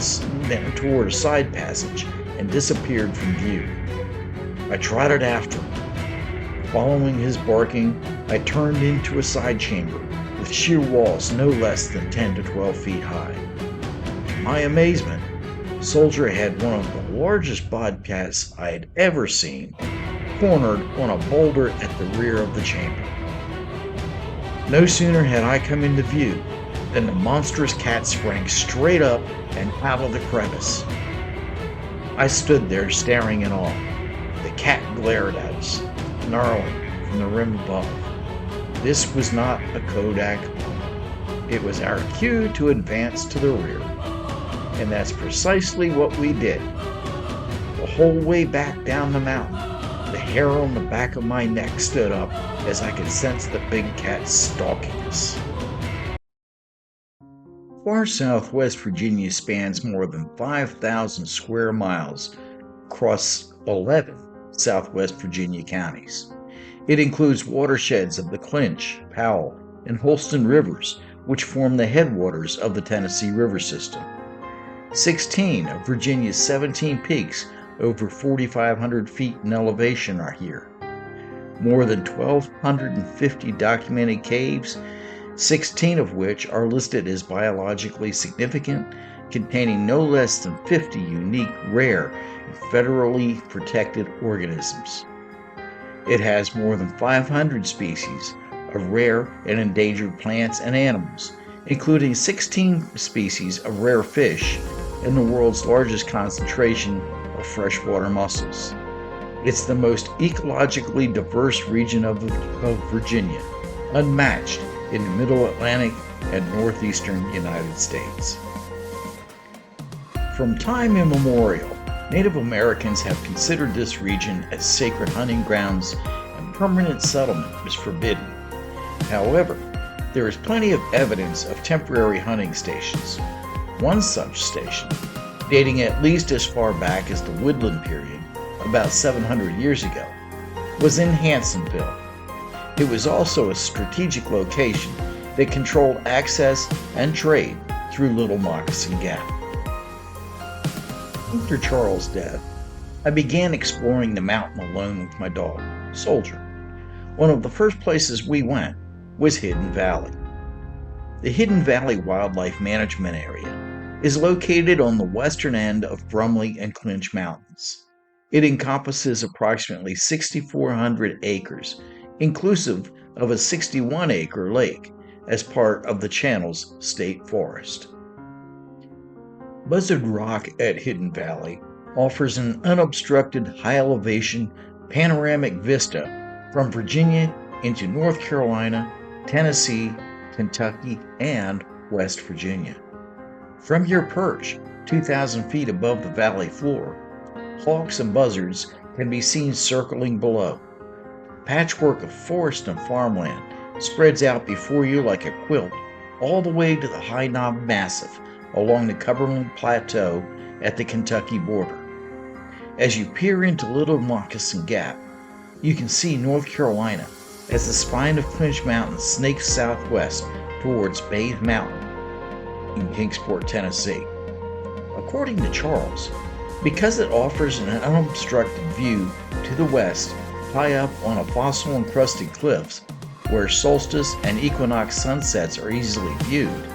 toward a side passage and disappeared from view. I trotted after him. Following his barking, I turned into a side chamber with sheer walls no less than 10 to 12 feet high. To my amazement, Soldier had one of the largest bobcats I had ever seen, cornered on a boulder at the rear of the chamber. No sooner had I come into view than the monstrous cat sprang straight up and out of the crevice. I stood there staring in awe. The cat glared at us, snarling from the rim above. This was not a Kodak moment. It was our cue to advance to the rear. And that's precisely what we did. The whole way back down the mountain, the hair on the back of my neck stood up as I could sense the big cat stalking us. Far southwest Virginia spans more than 5,000 square miles across 11 southwest Virginia counties. It includes watersheds of the Clinch, Powell, and Holston rivers, which form the headwaters of the Tennessee River system. 16 of Virginia's 17 peaks over 4,500 feet in elevation are here. More than 1,250 documented caves, 16 of which are listed as biologically significant, containing no less than 50 unique, rare, and federally protected organisms. It has more than 500 species of rare and endangered plants and animals, including 16 species of rare fish and the world's largest concentration of freshwater mussels. It's the most ecologically diverse region of Virginia, unmatched in the Middle Atlantic and northeastern United States. From time immemorial, Native Americans have considered this region as sacred hunting grounds, and permanent settlement was forbidden. However, there is plenty of evidence of temporary hunting stations. One such station, dating at least as far back as the Woodland period, about 700 years ago, was in Hansonville. It was also a strategic location that controlled access and trade through Little Moccasin Gap. After Charles' death, I began exploring the mountain alone with my dog, Soldier. One of the first places we went was Hidden Valley. The Hidden Valley Wildlife Management Area is located on the western end of Brumley and Clinch Mountains. It encompasses approximately 6,400 acres, inclusive of a 61-acre lake, as part of the Channels State Forest. Buzzard Rock at Hidden Valley offers an unobstructed high-elevation panoramic vista from Virginia into North Carolina, Tennessee, Kentucky, and West Virginia. From your perch, 2,000 feet above the valley floor, hawks and buzzards can be seen circling below. A patchwork of forest and farmland spreads out before you like a quilt all the way to the High Knob Massif along the Cumberland Plateau at the Kentucky border. As you peer into Little Moccasin Gap, you can see North Carolina as the spine of Clinch Mountain snakes southwest towards Bathe Mountain in Kingsport, Tennessee. According to Charles, because it offers an unobstructed view to the west, high up on a fossil-encrusted cliffs where solstice and equinox sunsets are easily viewed,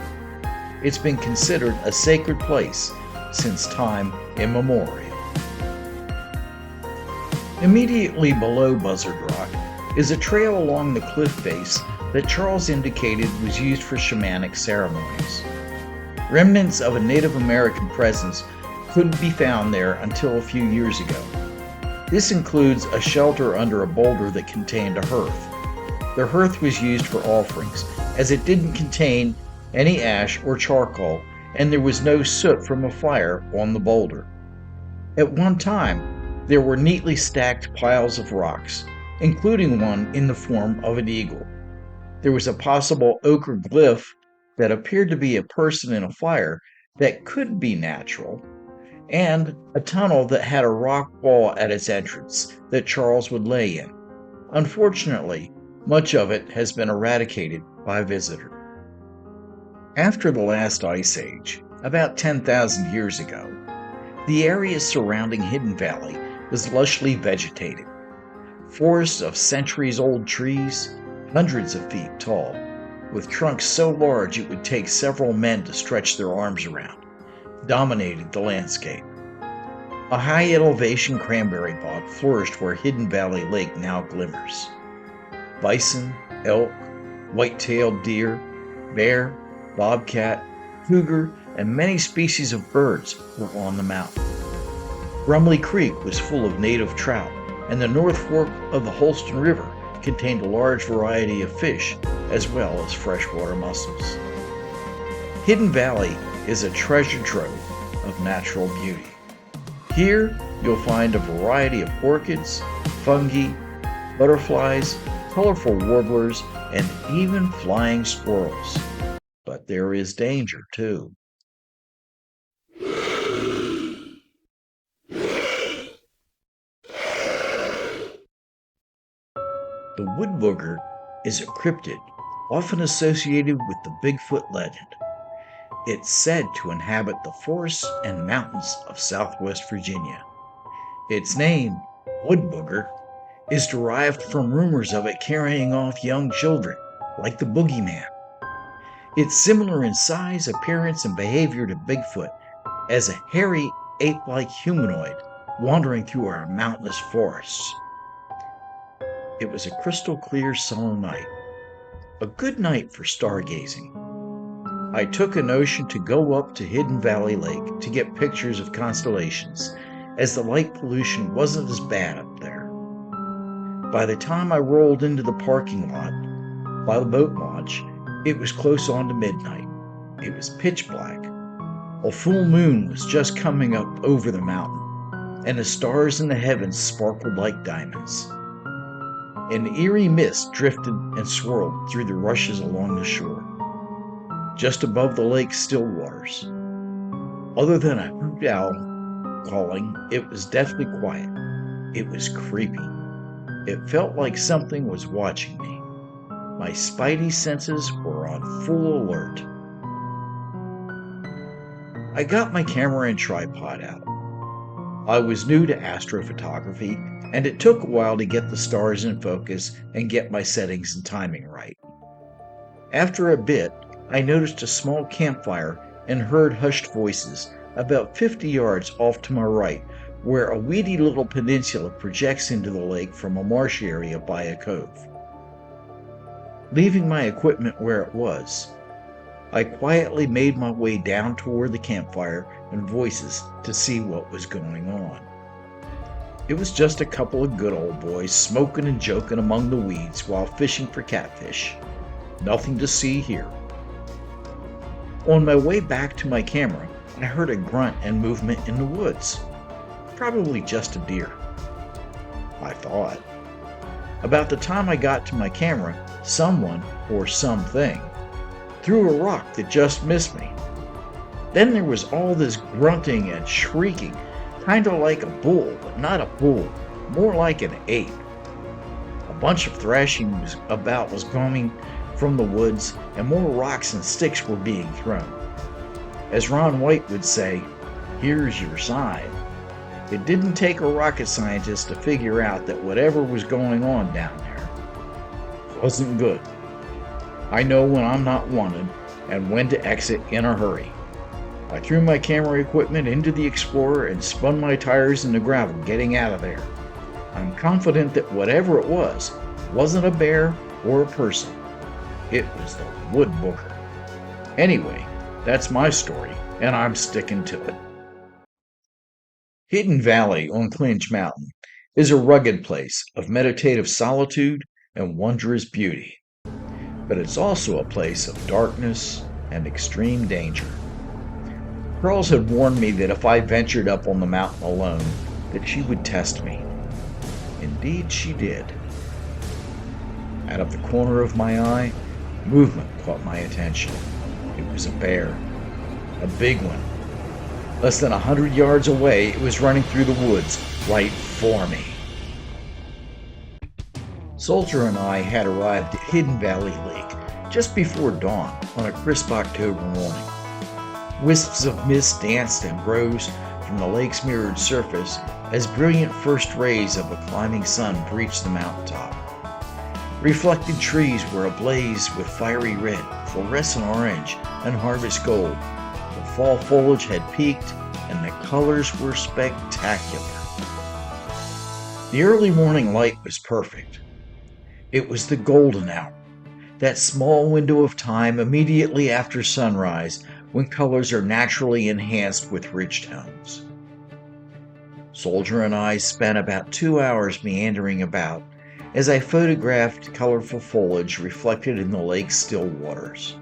it's been considered a sacred place since time immemorial. Immediately below Buzzard Rock is a trail along the cliff face that Charles indicated was used for shamanic ceremonies. Remnants of a Native American presence couldn't be found there until a few years ago. This includes a shelter under a boulder that contained a hearth. The hearth was used for offerings, as it didn't contain any ash or charcoal, and there was no soot from a fire on the boulder. At one time, there were neatly stacked piles of rocks, including one in the form of an eagle. There was a possible ochre glyph that appeared to be a person in a fire that could be natural, and a tunnel that had a rock wall at its entrance that Charles would lay in. Unfortunately, much of it has been eradicated by visitors. After the last ice age, about 10,000 years ago, the area surrounding Hidden Valley was lushly vegetated. Forests of centuries-old trees, hundreds of feet tall, with trunks so large it would take several men to stretch their arms around, dominated the landscape. A high-elevation cranberry bog flourished where Hidden Valley Lake now glimmers. Bison, elk, white-tailed deer, bear, bobcat, cougar, and many species of birds were on the mountain. Brumley Creek was full of native trout, and the North Fork of the Holston River contained a large variety of fish, as well as freshwater mussels. Hidden Valley is a treasure trove of natural beauty. Here, you'll find a variety of orchids, fungi, butterflies, colorful warblers, and even flying squirrels. But there is danger, too. The wood booger is a cryptid often associated with the Bigfoot legend. It's said to inhabit the forests and mountains of southwest Virginia. Its name, wood booger, is derived from rumors of it carrying off young children, like the boogeyman. It's similar in size, appearance, and behavior to Bigfoot, as a hairy, ape-like humanoid wandering through our mountainous forests. It was a crystal-clear summer night, a good night for stargazing. I took a notion to go up to Hidden Valley Lake to get pictures of constellations, as the light pollution wasn't as bad up there. By the time I rolled into the parking lot by the boat launch, it was close on to midnight. It was pitch black. A full moon was just coming up over the mountain, and the stars in the heavens sparkled like diamonds. An eerie mist drifted and swirled through the rushes along the shore, just above the lake's still waters. Other than a hoot owl calling, it was deathly quiet. It was creepy. It felt like something was watching me. My spidey senses were on full alert. I got my camera and tripod out. I was new to astrophotography, and it took a while to get the stars in focus and get my settings and timing right. After a bit, I noticed a small campfire and heard hushed voices about 50 yards off to my right, where a weedy little peninsula projects into the lake from a marsh area by a cove. Leaving my equipment where it was, I quietly made my way down toward the campfire and voices to see what was going on. It was just a couple of good old boys smoking and joking among the weeds while fishing for catfish. Nothing to see here. On my way back to my camera, I heard a grunt and movement in the woods. Probably just a deer, I thought. About the time I got to my camera, someone, or something, threw a rock that just missed me. Then there was all this grunting and shrieking, kind of like a bull, but not a bull, more like an ape. A bunch of thrashing was coming from the woods, and more rocks and sticks were being thrown. As Ron White would say, "Here's your sign." It didn't take a rocket scientist to figure out that whatever was going on down there wasn't good. I know when I'm not wanted and when to exit in a hurry. I threw my camera equipment into the Explorer and spun my tires in the gravel getting out of there. I'm confident that whatever it was wasn't a bear or a person. It was the woodbooker. Anyway, that's my story, and I'm sticking to it. Hidden Valley on Clinch Mountain is a rugged place of meditative solitude and wondrous beauty. But it's also a place of darkness and extreme danger. Charles had warned me that if I ventured up on the mountain alone, that she would test me. Indeed she did. Out of the corner of my eye, movement caught my attention. It was a bear, a big one. Less than 100 yards away, it was running through the woods right for me. Soldier and I had arrived at Hidden Valley Lake just before dawn on a crisp October morning. Wisps of mist danced and rose from the lake's mirrored surface as brilliant first rays of a climbing sun breached the mountaintop. Reflected trees were ablaze with fiery red, fluorescent orange, and harvest gold. The fall foliage had peaked, and the colors were spectacular. The early morning light was perfect. It was the golden hour, that small window of time immediately after sunrise when colors are naturally enhanced with rich tones. Soldier and I spent about 2 hours meandering about as I photographed colorful foliage reflected in the lake's still waters.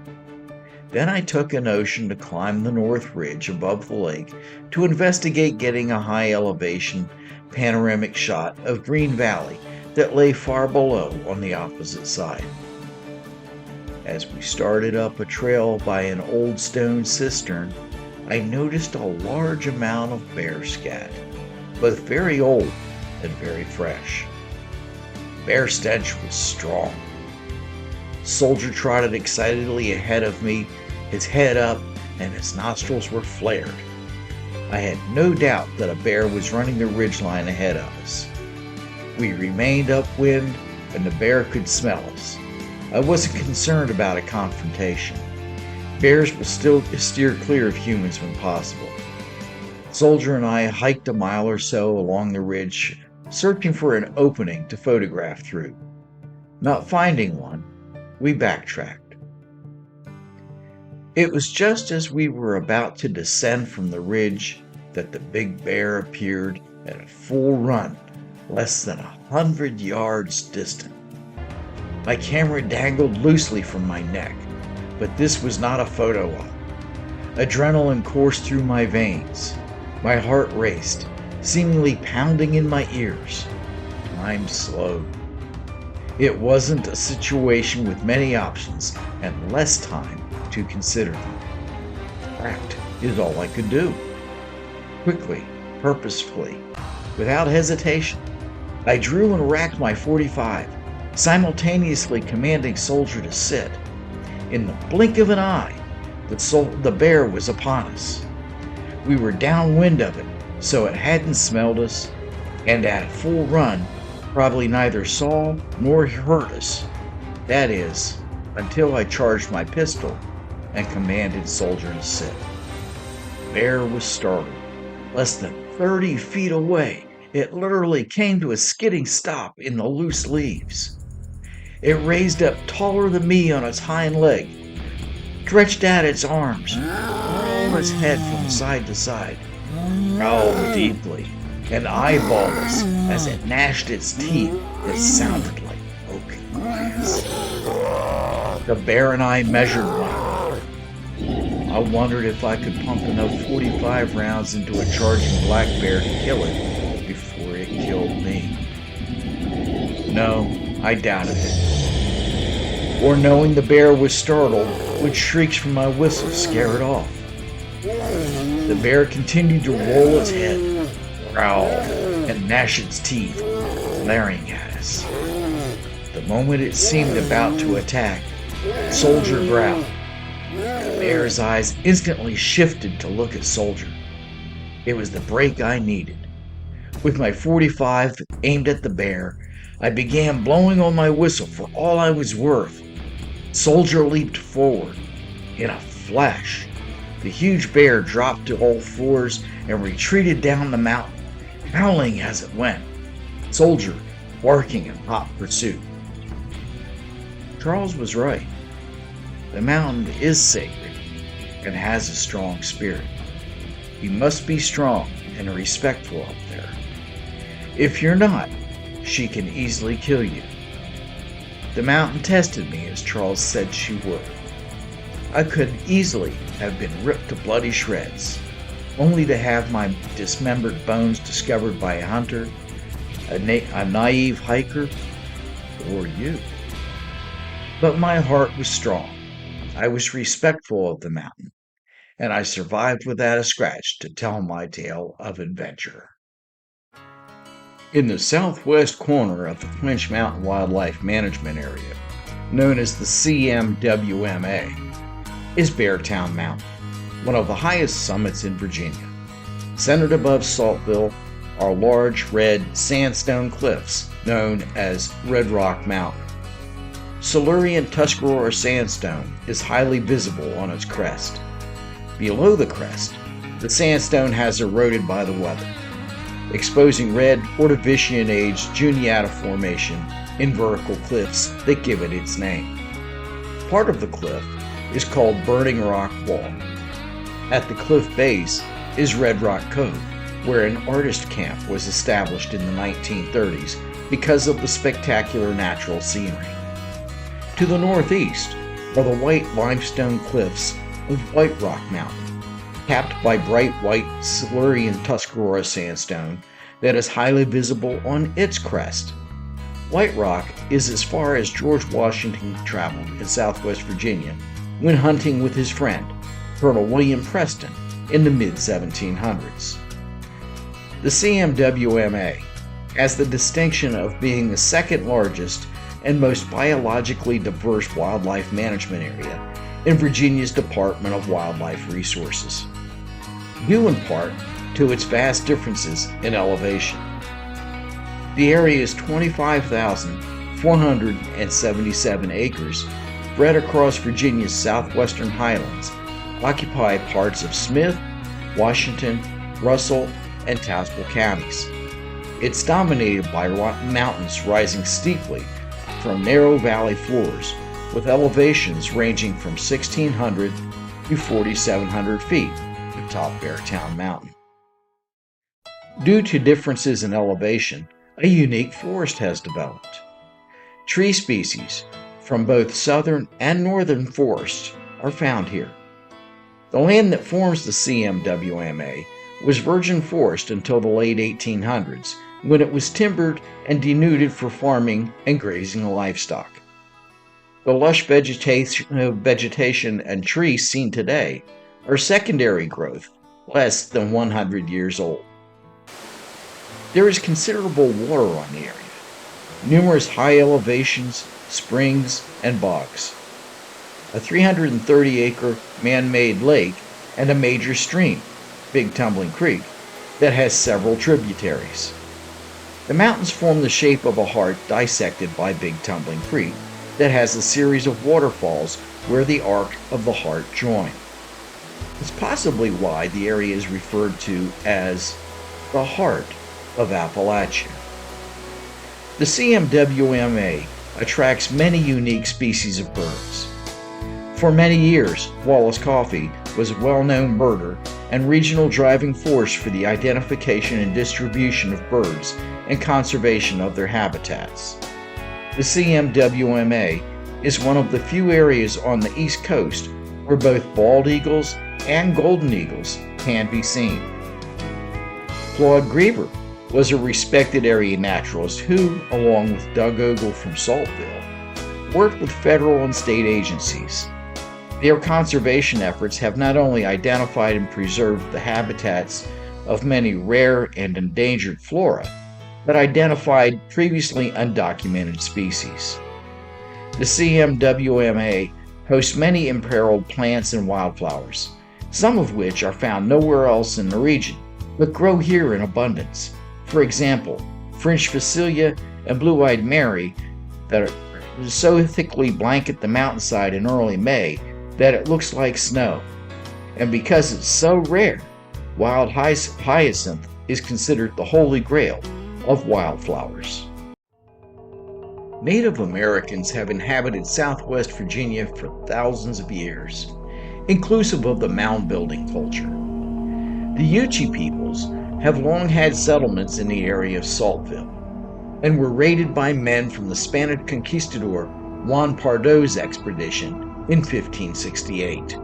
Then I took a notion to climb the north ridge above the lake to investigate getting a high elevation panoramic shot of Green Valley that lay far below on the opposite side. As we started up a trail by an old stone cistern, I noticed a large amount of bear scat, both very old and very fresh. Bear stench was strong. Soldier trotted excitedly ahead of me, his head up and his nostrils were flared. I had no doubt that a bear was running the ridgeline ahead of us. We remained upwind, and the bear could smell us. I wasn't concerned about a confrontation. Bears will still steer clear of humans when possible. Soldier and I hiked a mile or so along the ridge, searching for an opening to photograph through. Not finding one, we backtracked. It was just as we were about to descend from the ridge that the big bear appeared at a full run less than 100 yards distant. My camera dangled loosely from my neck, but this was not a photo op. Adrenaline coursed through my veins. My heart raced, seemingly pounding in my ears. Time slowed. It wasn't a situation with many options and less time to consider them. That is all I could do. Quickly, purposefully, without hesitation, I drew and racked my .45, simultaneously commanding Soldier to sit. In the blink of an eye, the bear was upon us. We were downwind of it, so it hadn't smelled us, and at full run, probably neither saw nor heard us. That is, until I charged my pistol and commanded Soldier to sit. The bear was startled. Less than 30 feet away, it literally came to a skidding stop in the loose leaves. It raised up taller than me on its hind leg, stretched out its arms, rolled its head from side to side, growled deeply, and eyeballed us as it gnashed its teeth that sounded like broken glass. The bear and I measured one another. I wondered if I could pump enough .45 rounds into a charging black bear to kill it before it killed me. No, I doubted it. Or knowing the bear was startled, would shrieks from my whistle scare it off. The bear continued to roll its head, growl, and gnash its teeth, glaring at us. The moment it seemed about to attack, Soldier growled. The bear's eyes instantly shifted to look at Soldier. It was the break I needed. With my .45 aimed at the bear, I began blowing on my whistle for all I was worth. Soldier leaped forward. In a flash, the huge bear dropped to all fours and retreated down the mountain, howling as it went, Soldier barking in hot pursuit. Charles was right. The mountain is sacred and has a strong spirit. You must be strong and respectful up there. If you're not, she can easily kill you. The mountain tested me as Charles said she would. I could easily have been ripped to bloody shreds, only to have my dismembered bones discovered by a hunter, a naive hiker, or you. But my heart was strong. I was respectful of the mountain, and I survived without a scratch to tell my tale of adventure. In the southwest corner of the Clinch Mountain Wildlife Management Area, known as the CMWMA, is Beartown Mountain, one of the highest summits in Virginia. Centered above Saltville are large red sandstone cliffs known as Red Rock Mountain. Silurian Tuscarora sandstone is highly visible on its crest. Below the crest, the sandstone has eroded by the weather, exposing red Ordovician-age Juniata Formation in vertical cliffs that give it its name. Part of the cliff is called Burning Rock Wall. At the cliff base is Red Rock Cove, where an artist camp was established in the 1930s because of the spectacular natural scenery. To the northeast are the white limestone cliffs of White Rock Mountain, capped by bright white Silurian Tuscarora sandstone that is highly visible on its crest. White Rock is as far as George Washington traveled in southwest Virginia when hunting with his friend, Colonel William Preston, in the mid-1700s. The CMWMA has the distinction of being the second largest and most biologically diverse wildlife management area in Virginia's Department of Wildlife Resources, due in part to its vast differences in elevation. The area is 25,477 acres spread across Virginia's southwestern highlands, occupy parts of Smith, Washington, Russell, and Tazewell counties. It's dominated by mountains rising steeply from narrow valley floors, with elevations ranging from 1,600 to 4,700 feet atop Beartown Mountain. Due to differences in elevation, a unique forest has developed. Tree species from both southern and northern forests are found here. The land that forms the CMWMA was virgin forest until the late 1800s, when it was timbered and denuded for farming and grazing livestock. The lush vegetation and trees seen today are secondary growth, less than 100 years old. There is considerable water on the area, numerous high elevations, springs, and bogs, a 330-acre man-made lake, and a major stream, Big Tumbling Creek, that has several tributaries. The mountains form the shape of a heart dissected by Big Tumbling Creek that has a series of waterfalls where the arc of the heart join. It's possibly why the area is referred to as the heart of Appalachia. The CMWMA attracts many unique species of birds. For many years, Wallace Coffey was a well-known birder and regional driving force for the identification and distribution of birds and conservation of their habitats. The CMWMA is one of the few areas on the East Coast where both bald eagles and golden eagles can be seen. Claude Griever was a respected area naturalist who, along with Doug Ogle from Saltville, worked with federal and state agencies. Their conservation efforts have not only identified and preserved the habitats of many rare and endangered flora, but identified previously undocumented species. The CMWMA hosts many imperiled plants and wildflowers, some of which are found nowhere else in the region, but grow here in abundance. For example, French Phacelia and Blue-Eyed Mary that so thickly blanket the mountainside in early May that it looks like snow. And because it's so rare, wild hyacinth is considered the holy grail of wildflowers. Native Americans have inhabited Southwest Virginia for thousands of years, inclusive of the mound-building culture. The Yuchi peoples have long had settlements in the area of Saltville, and were raided by men from the Spanish conquistador Juan Pardo's expedition in 1568.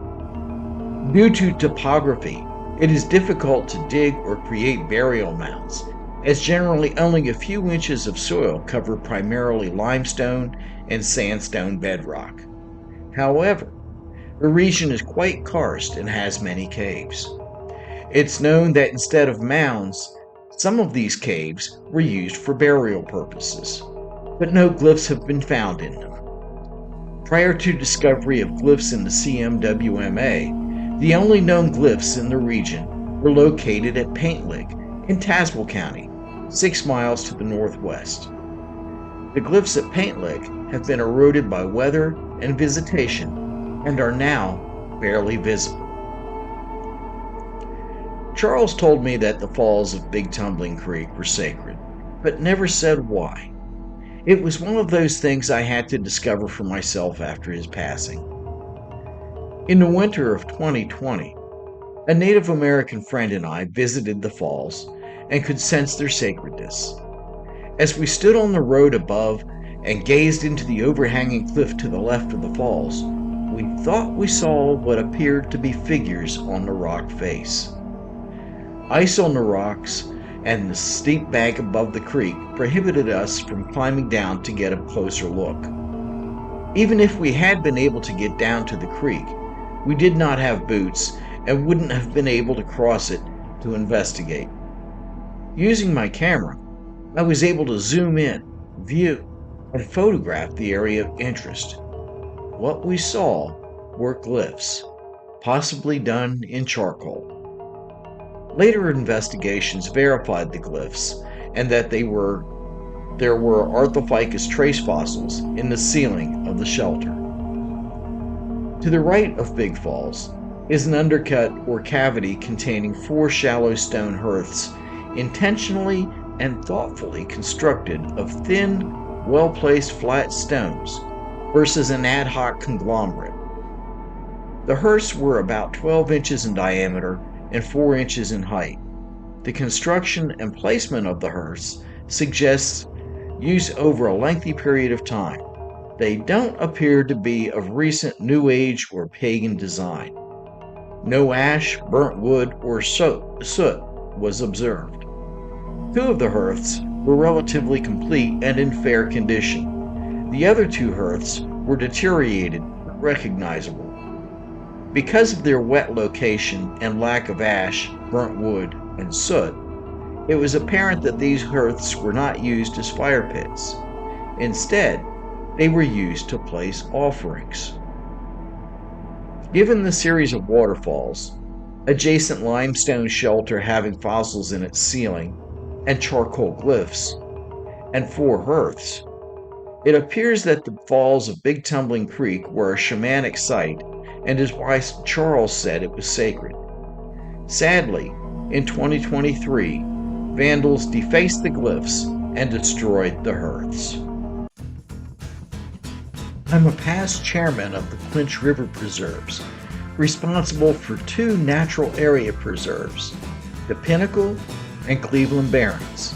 Due to topography, it is difficult to dig or create burial mounds, as generally only a few inches of soil cover primarily limestone and sandstone bedrock. However, the region is quite karst and has many caves. It's known that instead of mounds, some of these caves were used for burial purposes, but no glyphs have been found in them. Prior to discovery of glyphs in the CMWMA, the only known glyphs in the region were located at Paint Lick in Tazewell County, 6 miles to the northwest. The glyphs at Paint Lick have been eroded by weather and visitation and are now barely visible. Charles told me that the falls of Big Tumbling Creek were sacred, but never said why. It was one of those things I had to discover for myself after his passing. In the winter of 2020, a Native American friend and I visited the falls and could sense their sacredness. As we stood on the road above and gazed into the overhanging cliff to the left of the falls, we thought we saw what appeared to be figures on the rock face. Ice on the rocks and the steep bank above the creek prohibited us from climbing down to get a closer look. Even if we had been able to get down to the creek, we did not have boots and wouldn't have been able to cross it to investigate. Using my camera, I was able to zoom in, view, and photograph the area of interest. What we saw were glyphs, possibly done in charcoal. Later investigations verified the glyphs and that there were Arthrophycus trace fossils in the ceiling of the shelter. To the right of Big Falls is an undercut or cavity containing 4 shallow stone hearths intentionally and thoughtfully constructed of thin, well-placed flat stones versus an ad hoc conglomerate. The hearths were about 12 inches in diameter and 4 inches in height. The construction and placement of the hearths suggests use over a lengthy period of time. They don't appear to be of recent New Age or pagan design. No ash, burnt wood, or soot was observed. Two of the hearths were relatively complete and in fair condition. The other two hearths were deteriorated but recognizable. Because of their wet location and lack of ash, burnt wood, and soot, it was apparent that these hearths were not used as fire pits. Instead, they were used to place offerings. Given the series of waterfalls, adjacent limestone shelter having fossils in its ceiling, and charcoal glyphs, and 4 hearths, it appears that the falls of Big Tumbling Creek were a shamanic site and is why Charles said it was sacred. Sadly, in 2023, vandals defaced the glyphs and destroyed the hearths. I'm a past chairman of the Clinch River Preserves, responsible for 2 natural area preserves, the Pinnacle and Cleveland Barrens,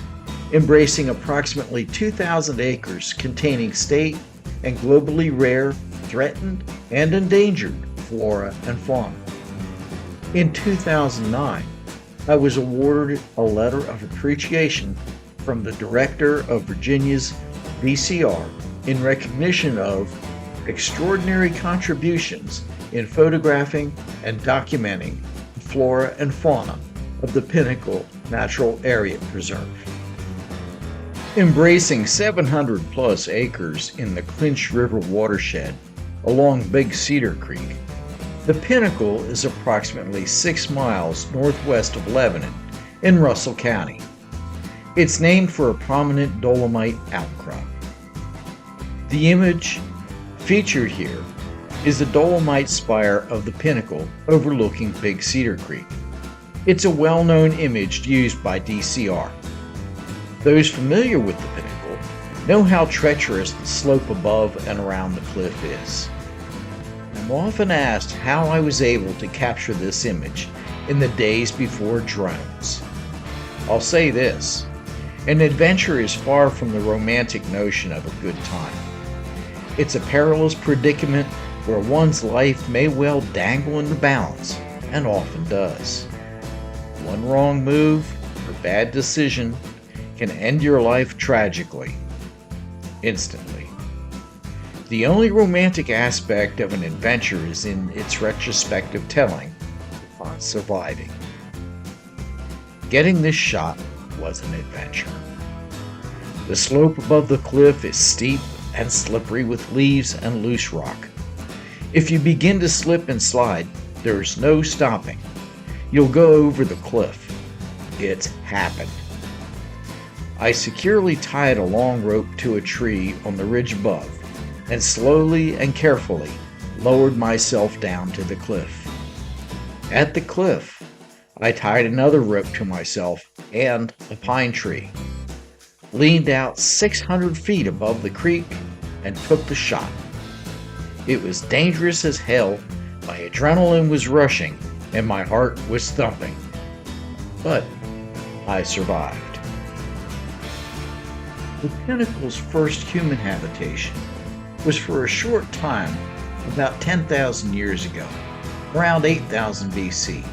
embracing approximately 2,000 acres containing state and globally rare, threatened, and endangered flora and fauna. In 2009, I was awarded a letter of appreciation from the director of Virginia's VCR in recognition of extraordinary contributions in photographing and documenting the flora and fauna of the Pinnacle Natural Area Preserve. Embracing 700 plus acres in the Clinch River watershed along Big Cedar Creek, the Pinnacle is approximately 6 miles northwest of Lebanon in Russell County. It's named for a prominent dolomite outcrop. The image featured here is the dolomite spire of the Pinnacle overlooking Big Cedar Creek. It's a well-known image used by DCR. Those familiar with the Pinnacle know how treacherous the slope above and around the cliff is. I'm often asked how I was able to capture this image in the days before drones. I'll say this, an adventure is far from the romantic notion of a good time. It's a perilous predicament where one's life may well dangle in the balance, and often does. One wrong move or bad decision can end your life tragically, instantly. The only romantic aspect of an adventure is in its retrospective telling, upon surviving. Getting this shot was an adventure. The slope above the cliff is steep and slippery with leaves and loose rock. If you begin to slip and slide, there's no stopping. You'll go over the cliff. It's happened. I securely tied a long rope to a tree on the ridge above and slowly and carefully lowered myself down to the cliff. At the cliff, I tied another rope to myself and a pine tree, leaned out 600 feet above the creek, and took the shot. It was dangerous as hell, my adrenaline was rushing, and my heart was thumping. But I survived. The Pinnacle's first human habitation was for a short time, about 10,000 years ago, around 8,000 BC,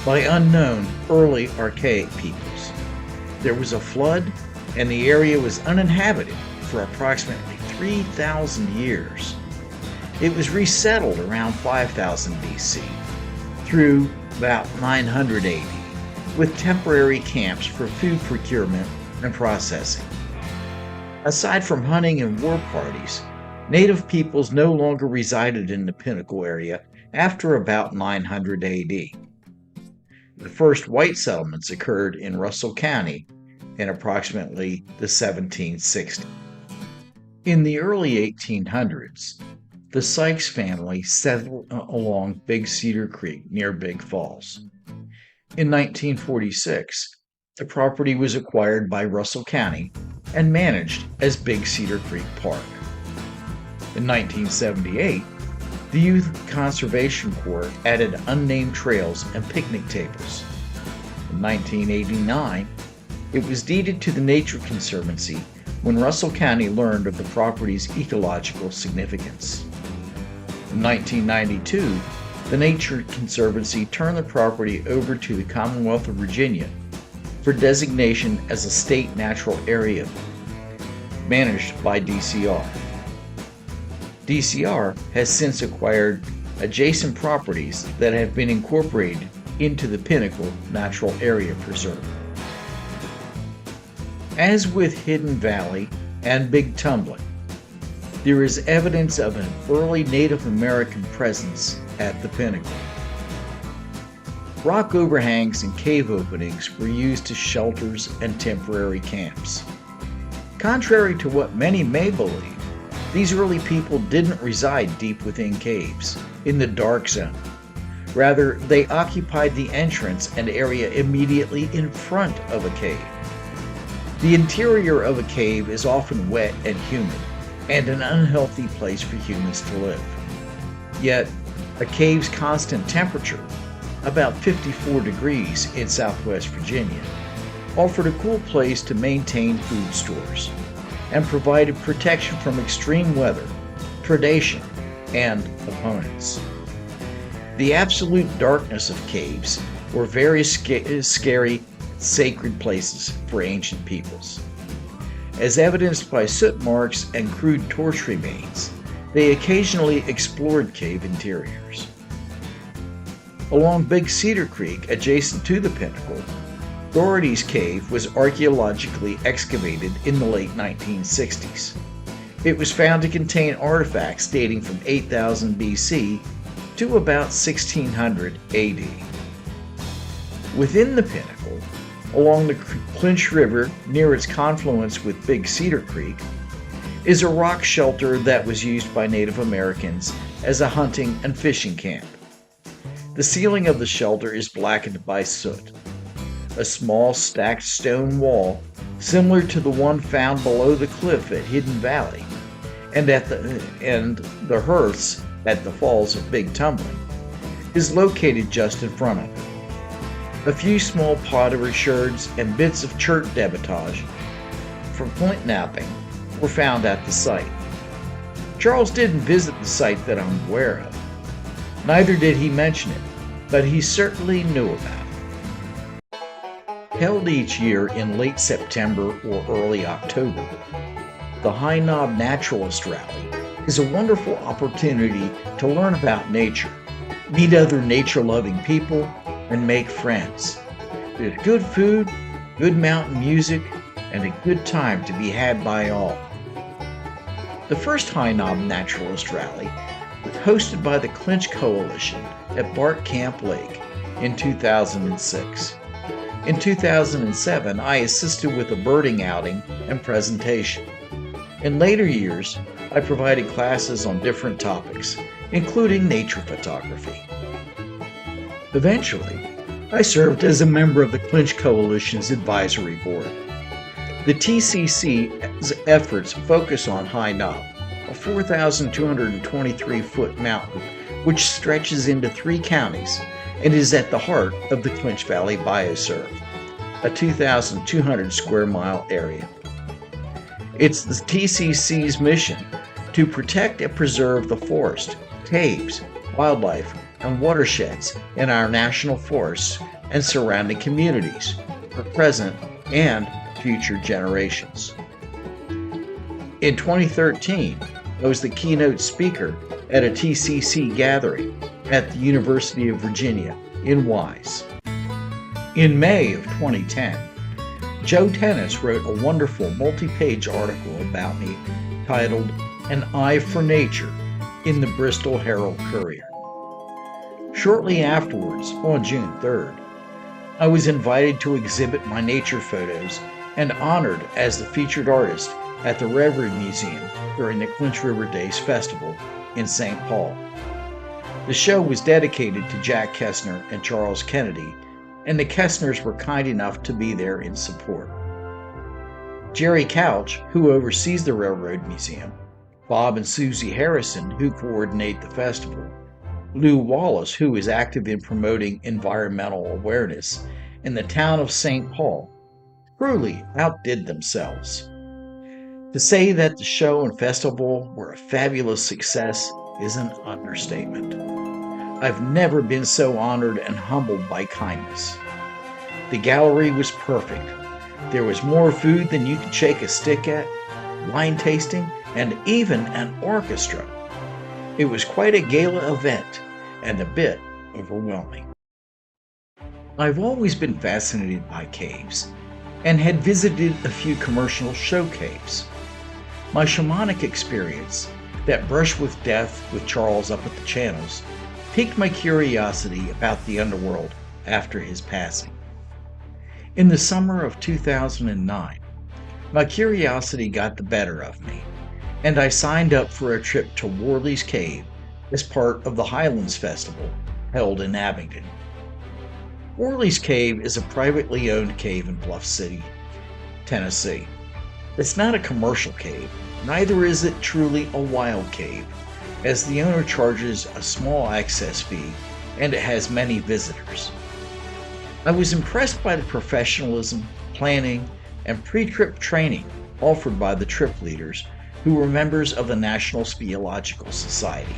by unknown early archaic peoples. There was a flood, and the area was uninhabited for approximately 3,000 years. It was resettled around 5,000 BC through about 900 AD, with temporary camps for food procurement and processing. Aside from hunting and war parties, native peoples no longer resided in the Pinnacle area after about 900 AD. The first white settlements occurred in Russell County in approximately the 1760s. In the early 1800s, the Sykes family settled along Big Cedar Creek near Big Falls. In 1946, the property was acquired by Russell County and managed as Big Cedar Creek Park. In 1978, the Youth Conservation Corps added unnamed trails and picnic tables. In 1989, It was deeded to the Nature Conservancy when Russell County learned of the property's ecological significance. In 1992, the Nature Conservancy turned the property over to the Commonwealth of Virginia for designation as a state natural area, managed by DCR. DCR has since acquired adjacent properties that have been incorporated into the Pinnacle Natural Area Preserve. As with Hidden Valley and Big Tumbling, there is evidence of an early Native American presence at the Pinnacle. Rock overhangs and cave openings were used as shelters and temporary camps. Contrary to what many may believe, these early people didn't reside deep within caves, in the dark zone. Rather, they occupied the entrance and area immediately in front of a cave. The interior of a cave is often wet and humid, and an unhealthy place for humans to live. Yet, a cave's constant temperature, about 54 degrees in Southwest Virginia, offered a cool place to maintain food stores and provided protection from extreme weather, predation, and opponents. The absolute darkness of caves were very scary, sacred places for ancient peoples. As evidenced by soot marks and crude torch remains, they occasionally explored cave interiors. Along Big Cedar Creek, adjacent to the Pinnacle, Doherty's Cave was archaeologically excavated in the late 1960s. It was found to contain artifacts dating from 8000 BC to about 1600 AD. Within the Pinnacle, along the Clinch River near its confluence with Big Cedar Creek, is a rock shelter that was used by Native Americans as a hunting and fishing camp. The ceiling of the shelter is blackened by soot. A small stacked stone wall, similar to the one found below the cliff at Hidden Valley, and the hearths at the falls of Big Tumbling, is located just in front of it. A few small pottery sherds and bits of chert debitage from flint knapping were found at the site. Charles didn't visit the site that I'm aware of. Neither did he mention it, but he certainly knew about it. Held each year in late September or early October, the High Knob Naturalist Rally is a wonderful opportunity to learn about nature, meet other nature-loving people, and make friends. There's good food, good mountain music, and a good time to be had by all. The first High Knob Naturalist Rally was hosted by the Clinch Coalition at Bart Camp Lake in 2006. In 2007, I assisted with a birding outing and presentation. In later years, I provided classes on different topics, including nature photography. Eventually, I served as a member of the Clinch Coalition's advisory board. The TCC's efforts focus on High Knob, a 4,223-foot mountain which stretches into 3 counties and is at the heart of the Clinch Valley Biosphere, a 2,200 square mile area. It's the TCC's mission to protect and preserve the forest, caves, wildlife, and watersheds in our national forests and surrounding communities for present and future generations. In 2013, I was the keynote speaker at a TCC gathering at the University of Virginia in Wise. In May of 2010, Joe Tennis wrote a wonderful multi-page article about me titled An Eye for Nature in the Bristol Herald Courier. Shortly afterwards, on June 3rd, I was invited to exhibit my nature photos and honored as the featured artist at the Railroad Museum during the Clinch River Days Festival in St. Paul. The show was dedicated to Jack Kestner and Charles Kennedy, and the Kestners were kind enough to be there in support. Jerry Couch, who oversees the Railroad Museum, Bob and Susie Harrison, who coordinate the festival, Lou Wallace, who is active in promoting environmental awareness in the town of St. Paul, truly outdid themselves. To say that the show and festival were a fabulous success is an understatement. I've never been so honored and humbled by kindness. The gallery was perfect. There was more food than you could shake a stick at, wine tasting, and even an orchestra. It was quite a gala event and a bit overwhelming. I've always been fascinated by caves and had visited a few commercial show caves. My shamanic experience, that brush with death with Charles up at the channels, piqued my curiosity about the underworld after his passing. In the summer of 2009, my curiosity got the better of me, and I signed up for a trip to Worley's Cave as part of the Highlands Festival held in Abingdon. Worley's Cave is a privately owned cave in Bluff City, Tennessee. It's not a commercial cave, neither is it truly a wild cave, as the owner charges a small access fee and it has many visitors. I was impressed by the professionalism, planning, and pre-trip training offered by the trip leaders who were members of the National Speleological Society,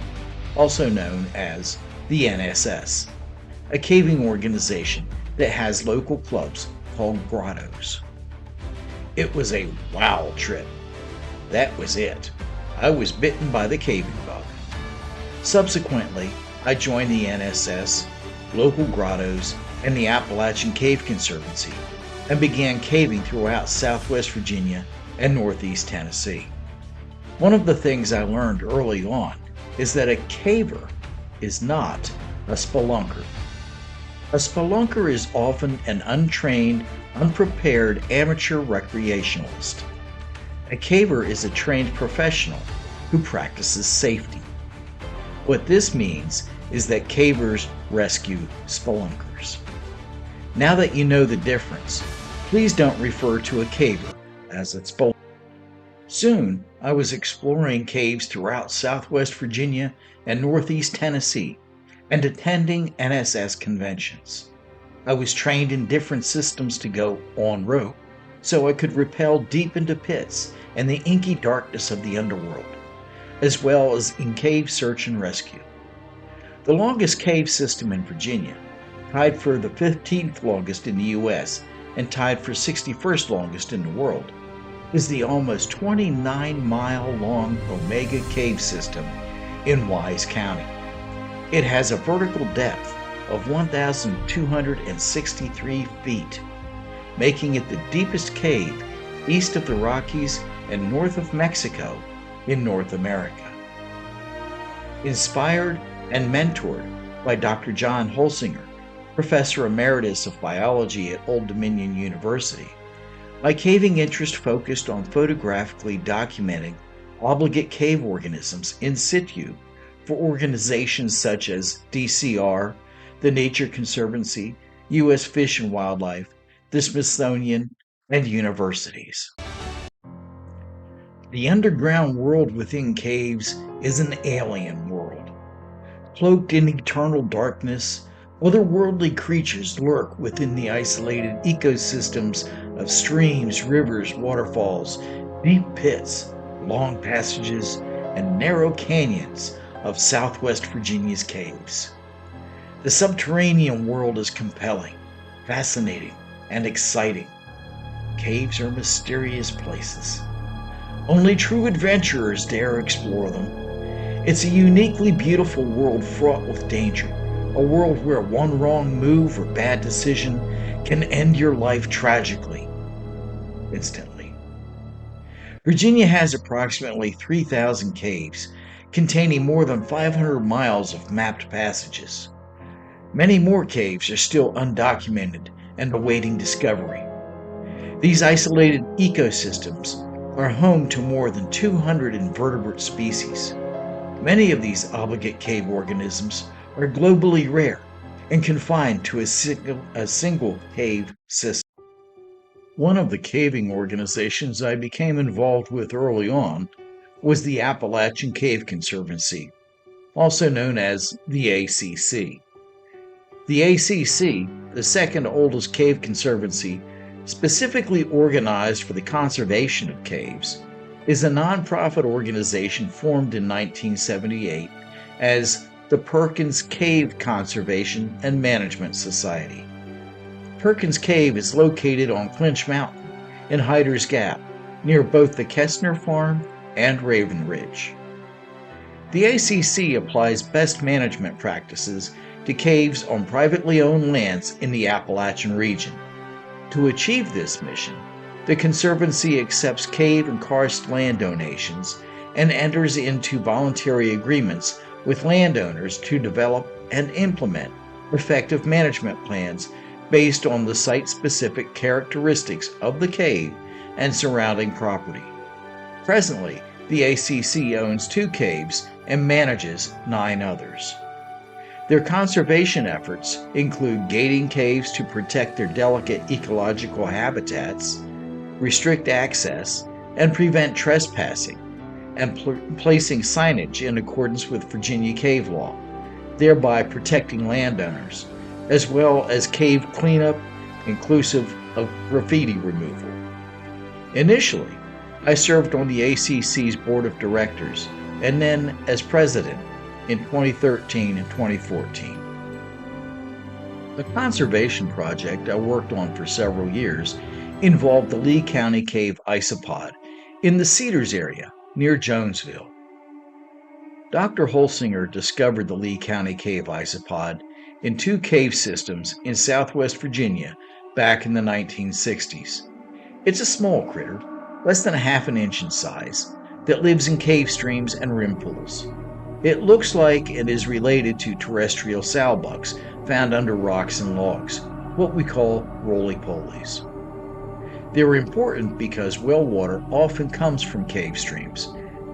also known as the NSS, a caving organization that has local clubs called grottos. It was a wow trip. That was it. I was bitten by the caving bug. Subsequently, I joined the NSS, local grottos, and the Appalachian Cave Conservancy, and began caving throughout Southwest Virginia and Northeast Tennessee. One of the things I learned early on is that a caver is not a spelunker. A spelunker is often an untrained, unprepared amateur recreationalist. A caver is a trained professional who practices safety. What this means is that cavers rescue spelunkers. Now that you know the difference, please don't refer to a caver as a spelunker. Soon, I was exploring caves throughout Southwest Virginia and Northeast Tennessee and attending NSS conventions. I was trained in different systems to go on rope, so I could rappel deep into pits and the inky darkness of the underworld, as well as in cave search and rescue. The longest cave system in Virginia, tied for the 15th longest in the U.S. and tied for 61st longest in the world, is the almost 29-mile-long Omega Cave System in Wise County. It has a vertical depth of 1,263 feet, making it the deepest cave east of the Rockies and north of Mexico in North America. Inspired and mentored by Dr. John Holsinger, Professor Emeritus of Biology at Old Dominion University, my caving interest focused on photographically documenting obligate cave organisms in situ for organizations such as DCR, the Nature Conservancy, U.S. Fish and Wildlife, the Smithsonian, and universities. The underground world within caves is an alien world. Cloaked in eternal darkness, otherworldly creatures lurk within the isolated ecosystems of streams, rivers, waterfalls, deep pits, long passages, and narrow canyons of Southwest Virginia's caves. The subterranean world is compelling, fascinating, and exciting. Caves are mysterious places. Only true adventurers dare explore them. It's a uniquely beautiful world fraught with danger, a world where one wrong move or bad decision can end your life tragically, instantly. Virginia has approximately 3,000 caves, containing more than 500 miles of mapped passages. Many more caves are still undocumented and awaiting discovery. These isolated ecosystems are home to more than 200 invertebrate species. Many of these obligate cave organisms are globally rare and confined to a single cave system. One of the caving organizations I became involved with early on was the Appalachian Cave Conservancy, also known as the ACC. The ACC, the second oldest cave conservancy, specifically organized for the conservation of caves, is a nonprofit organization formed in 1978 as the Perkins Cave Conservation and Management Society. Perkins Cave is located on Clinch Mountain in Hyder's Gap, near both the Kestner Farm and Raven Ridge. The ACC applies best management practices to caves on privately owned lands in the Appalachian region. To achieve this mission, the Conservancy accepts cave and karst land donations and enters into voluntary agreements with landowners to develop and implement effective management plans based on the site-specific characteristics of the cave and surrounding property. Presently, the ACC owns 2 caves and manages 9 others. Their conservation efforts include gating caves to protect their delicate ecological habitats, restrict access, and prevent trespassing, and placing signage in accordance with Virginia cave law, thereby protecting landowners, as well as cave cleanup, inclusive of graffiti removal. Initially, I served on the ACC's board of directors, and then as president in 2013 and 2014. The conservation project I worked on for several years involved the Lee County Cave Isopod in the Cedars area near Jonesville. Dr. Holsinger discovered the Lee County Cave Isopod in 2 cave systems in southwest Virginia back in the 1960s. It's a small critter, less than a half an inch in size, that lives in cave streams and rim pools. It looks like and is related to terrestrial sowbucks found under rocks and logs, what we call roly-polies. They're important because well water often comes from cave streams,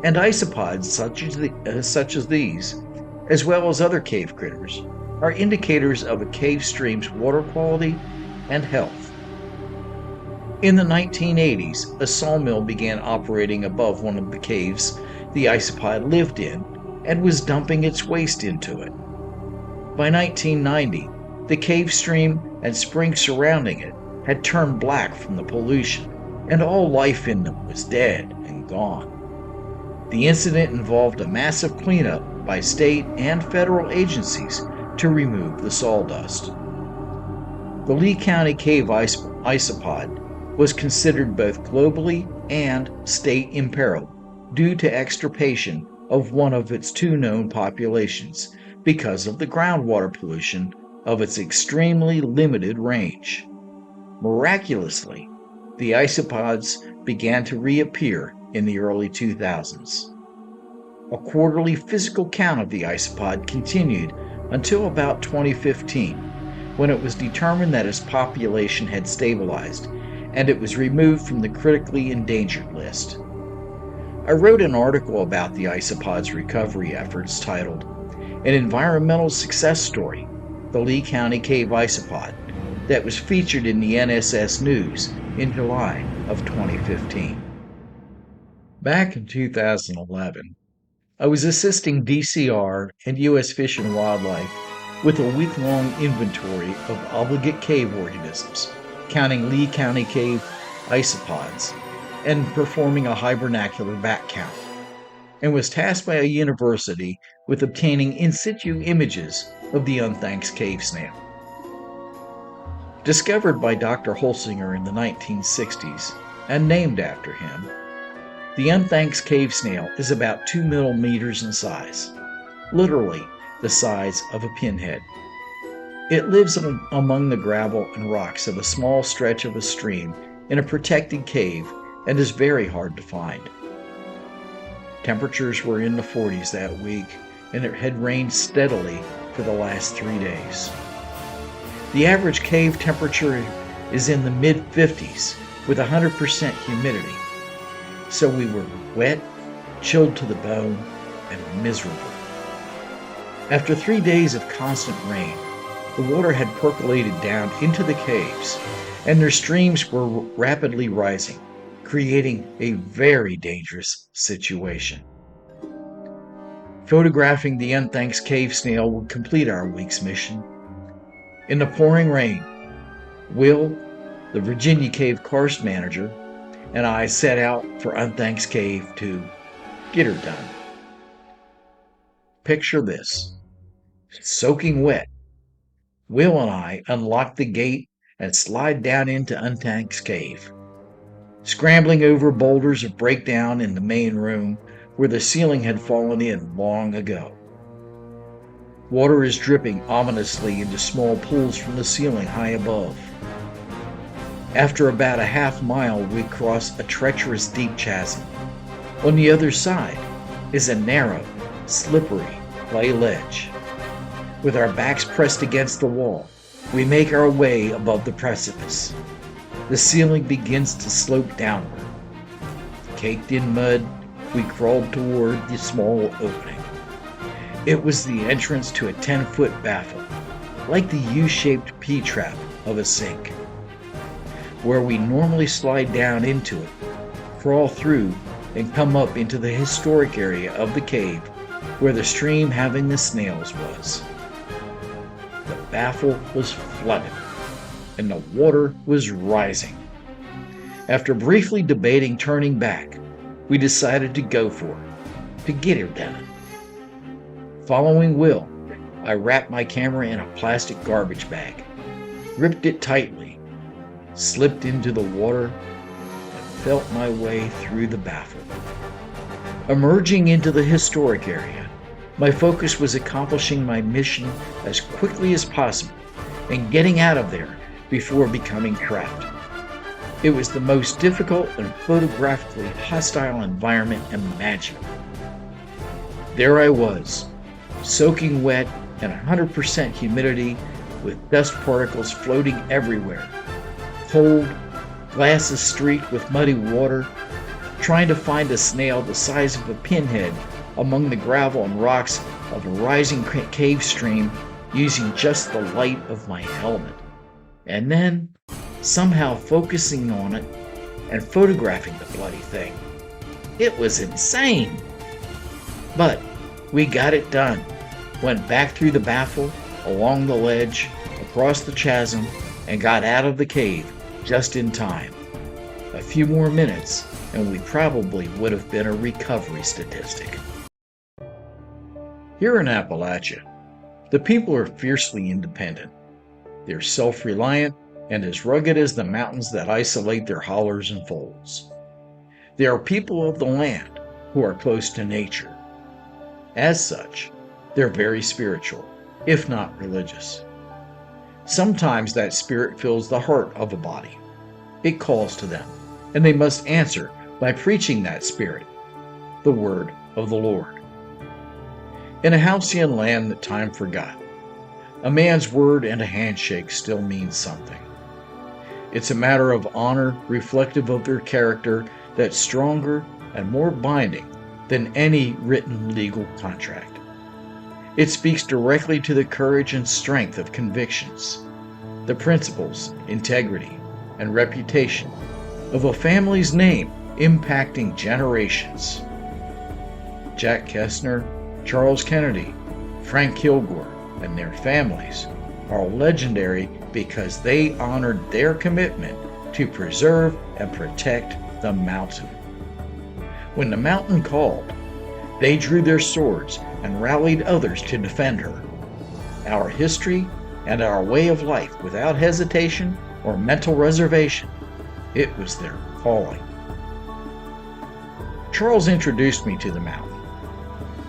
and isopods such as these, as well as other cave critters, are indicators of a cave stream's water quality and health. In the 1980s, a sawmill began operating above one of the caves the isopod lived in and was dumping its waste into it. By 1990, the cave stream and spring surrounding it had turned black from the pollution, and all life in them was dead and gone. The incident involved a massive cleanup by state and federal agencies to remove the sawdust. The Lee County Cave Isopod was considered both globally and state imperiled due to extirpation of one of its 2 known populations because of the groundwater pollution of its extremely limited range. Miraculously, the isopods began to reappear in the early 2000s. A quarterly physical count of the isopod continued until about 2015, when it was determined that its population had stabilized and it was removed from the critically endangered list. I wrote an article about the isopod's recovery efforts titled An Environmental Success Story, the Lee County Cave Isopod, that was featured in the NSS News in July of 2015. Back in 2011, I was assisting DCR and U.S. Fish and Wildlife with a week-long inventory of obligate cave organisms, counting Lee County Cave isopods, and performing a hibernacular bat count, and was tasked by a university with obtaining in situ images of the unthank's cave snail. Discovered by Dr. Holsinger in the 1960s and named after him, the unthank's cave snail is about 2 millimeters in size, literally the size of a pinhead. It lives among the gravel and rocks of a small stretch of a stream in a protected cave and is very hard to find. Temperatures were in the 40s that week, and it had rained steadily for the last 3 days. The average cave temperature is in the mid-50s with 100% humidity, so we were wet, chilled to the bone, and miserable. After 3 days of constant rain, the water had percolated down into the caves, and their streams were rapidly rising, creating a very dangerous situation. Photographing the unthank's cave snail would complete our week's mission. In the pouring rain, Will, the Virginia Cave course manager, and I set out for Unthank's Cave to get her done. Picture this: soaking wet, Will and I unlock the gate and slide down into Unthank's Cave, scrambling over boulders of breakdown in the main room where the ceiling had fallen in long ago. Water is dripping ominously into small pools from the ceiling high above. After about a half mile, we cross a treacherous deep chasm. On the other side is a narrow, slippery clay ledge. With our backs pressed against the wall, we make our way above the precipice. The ceiling begins to slope downward. Caked in mud, we crawled toward the small opening. It was the entrance to a 10-foot baffle, like the U-shaped P-trap of a sink. Where we normally slide down into it, crawl through, and come up into the historic area of the cave where the stream having the snails was. The baffle was flooded, and the water was rising. After briefly debating turning back, we decided to go for it, to get her done. Following Will, I wrapped my camera in a plastic garbage bag, gripped it tightly, slipped into the water, and felt my way through the baffle. Emerging into the historic area, my focus was accomplishing my mission as quickly as possible and getting out of there before becoming trapped. It was the most difficult and photographically hostile environment imaginable. There I was, soaking wet and 100% humidity with dust particles floating everywhere, cold, glasses streaked with muddy water, trying to find a snail the size of a pinhead among the gravel and rocks of a rising cave stream using just the light of my helmet. And then, somehow focusing on it and photographing the bloody thing. It was insane! But we got it done. Went back through the baffle, along the ledge, across the chasm, and got out of the cave just in time. A few more minutes, and we probably would have been a recovery statistic. Here in Appalachia, the people are fiercely independent. They're self-reliant and as rugged as the mountains that isolate their hollers and folds. They are people of the land who are close to nature. As such, they're very spiritual, if not religious. Sometimes that spirit fills the heart of a body. It calls to them, and they must answer by preaching that spirit, the word of the Lord. In a halcyon land that time forgot, a man's word and a handshake still means something. It's a matter of honor reflective of their character that's stronger and more binding than any written legal contract. It speaks directly to the courage and strength of convictions, the principles, integrity, and reputation of a family's name impacting generations. Jack Kestner, Charles Kennedy, Frank Kilgore, and their families are legendary because they honored their commitment to preserve and protect the mountain. When the mountain called, they drew their swords and rallied others to defend her. Our history and our way of life without hesitation or mental reservation, it was their calling. Charles introduced me to the mountain.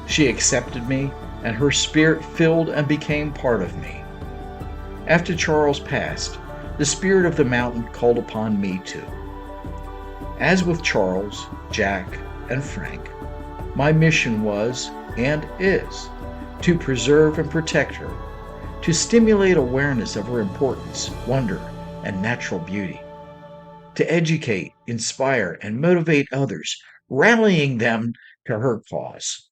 She accepted me, and her spirit filled and became part of me. After Charles passed, the spirit of the mountain called upon me too. As with Charles, Jack, and Frank, my mission was, and is, to preserve and protect her, to stimulate awareness of her importance, wonder, and natural beauty, to educate, inspire, and motivate others, rallying them to her cause.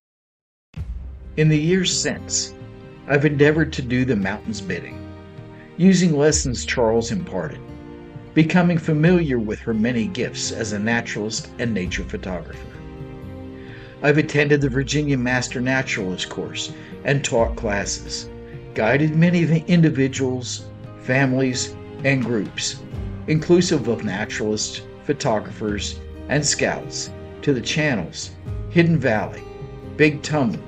In the years since, I've endeavored to do the mountain's bidding, using lessons Charles imparted, becoming familiar with her many gifts as a naturalist and nature photographer. I've attended the Virginia Master Naturalist course and taught classes, guided many individuals, families, and groups, inclusive of naturalists, photographers, and scouts, to the channels, Hidden Valley, Big Tumble,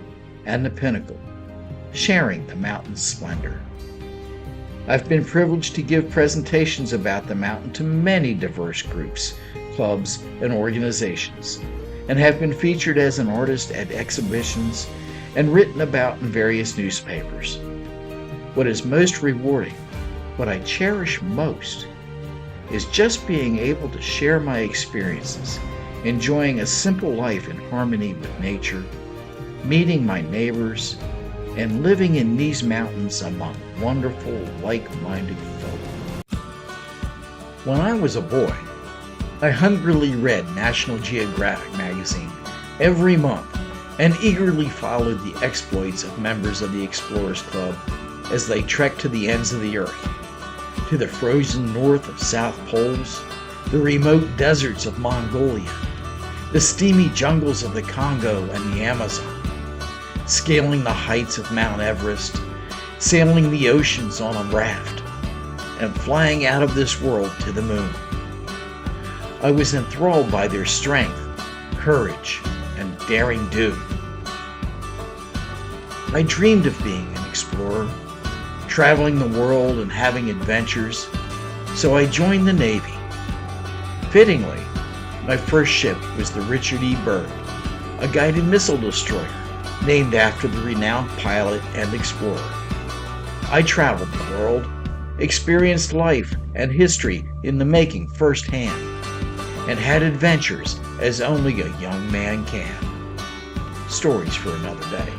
and the Pinnacle, sharing the mountain's splendor. I've been privileged to give presentations about the mountain to many diverse groups, clubs, and organizations, and have been featured as an artist at exhibitions and written about in various newspapers. What is most rewarding, what I cherish most, is just being able to share my experiences, enjoying a simple life in harmony with nature, meeting my neighbors, and living in these mountains among wonderful, like-minded folk. When I was a boy, I hungrily read National Geographic magazine every month and eagerly followed the exploits of members of the Explorers Club as they trekked to the ends of the earth, to the frozen north of South Poles, the remote deserts of Mongolia, the steamy jungles of the Congo and the Amazon, scaling the heights of Mount Everest, sailing the oceans on a raft, and flying out of this world to the moon. I was enthralled by their strength, courage, and daring do. I dreamed of being an explorer, traveling the world and having adventures, so I joined the Navy. Fittingly, my first ship was the Richard E. Byrd, a guided missile destroyer named after the renowned pilot and explorer. I traveled the world, experienced life and history in the making firsthand, and had adventures as only a young man can. Stories for another day.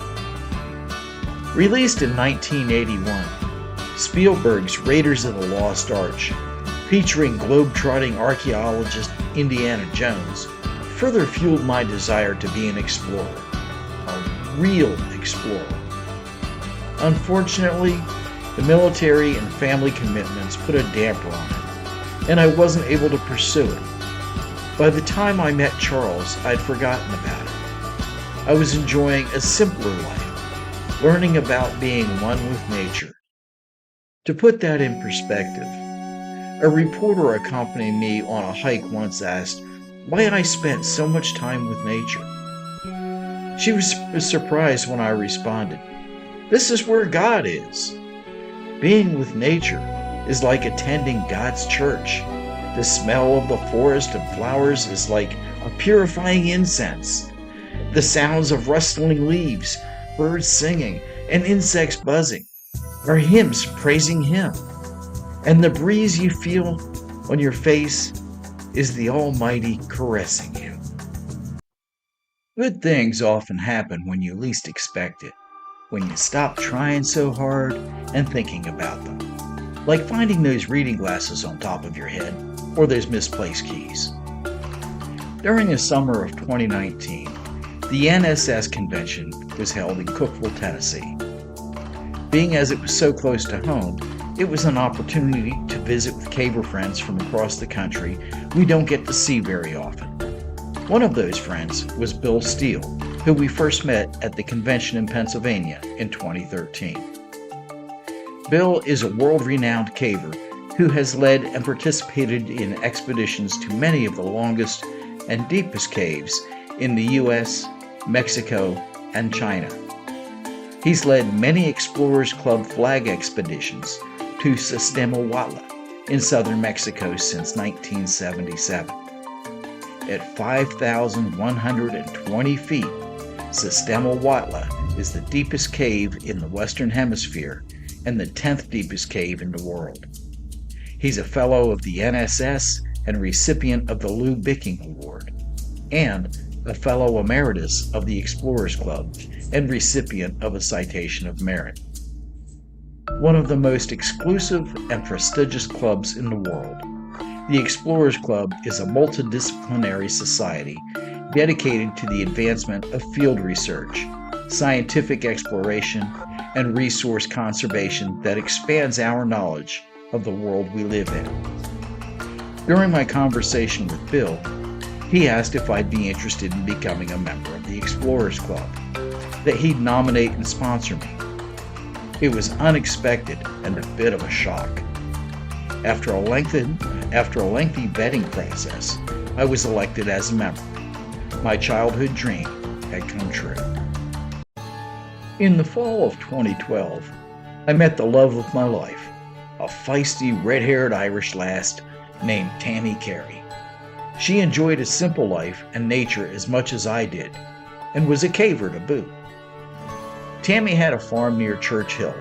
Released in 1981, Spielberg's Raiders of the Lost Arch, featuring globe-trotting archaeologist Indiana Jones, further fueled my desire to be an explorer. A real explorer. Unfortunately, the military and family commitments put a damper on it, and I wasn't able to pursue it. By the time I met Charles, I'd forgotten about it. I was enjoying a simpler life, learning about being one with nature. To put that in perspective, a reporter accompanying me on a hike once asked why I spent so much time with nature. She was surprised when I responded, "This is where God is." Being with nature is like attending God's church. The smell of the forest and flowers is like a purifying incense. The sounds of rustling leaves, birds singing, and insects buzzing are hymns praising Him. And the breeze you feel on your face is the Almighty caressing you. Good things often happen when you least expect it, when you stop trying so hard and thinking about them, like finding those reading glasses on top of your head or those misplaced keys. During the summer of 2019, the NSS convention was held in Cookeville, Tennessee. Being as it was so close to home, it was an opportunity to visit with caber friends from across the country we don't get to see very often. One of those friends was Bill Steele, who we first met at the convention in Pennsylvania in 2013. Bill is a world-renowned caver who has led and participated in expeditions to many of the longest and deepest caves in the U.S., Mexico, and China. He's led many Explorers Club flag expeditions to Sistema Huatla in southern Mexico since 1977. At 5,120 feet, Sistema Huatla is the deepest cave in the Western Hemisphere and the 10th deepest cave in the world. He's a fellow of the NSS and recipient of the Lou Bicking Award, and a fellow emeritus of the Explorers Club and recipient of a Citation of Merit. One of the most exclusive and prestigious clubs in the world, the Explorers Club is a multidisciplinary society dedicated to the advancement of field research, scientific exploration, and resource conservation that expands our knowledge of the world we live in. During my conversation with Bill, he asked if I'd be interested in becoming a member of the Explorers Club, that he'd nominate and sponsor me. It was unexpected and a bit of a shock. After a lengthy vetting process, I was elected as a member. My childhood dream had come true. In the fall of 2012, I met the love of my life, a feisty, red-haired Irish lass named Tammy Carey. She enjoyed a simple life and nature as much as I did, and was a caver to boot. Tammy had a farm near Church Hill,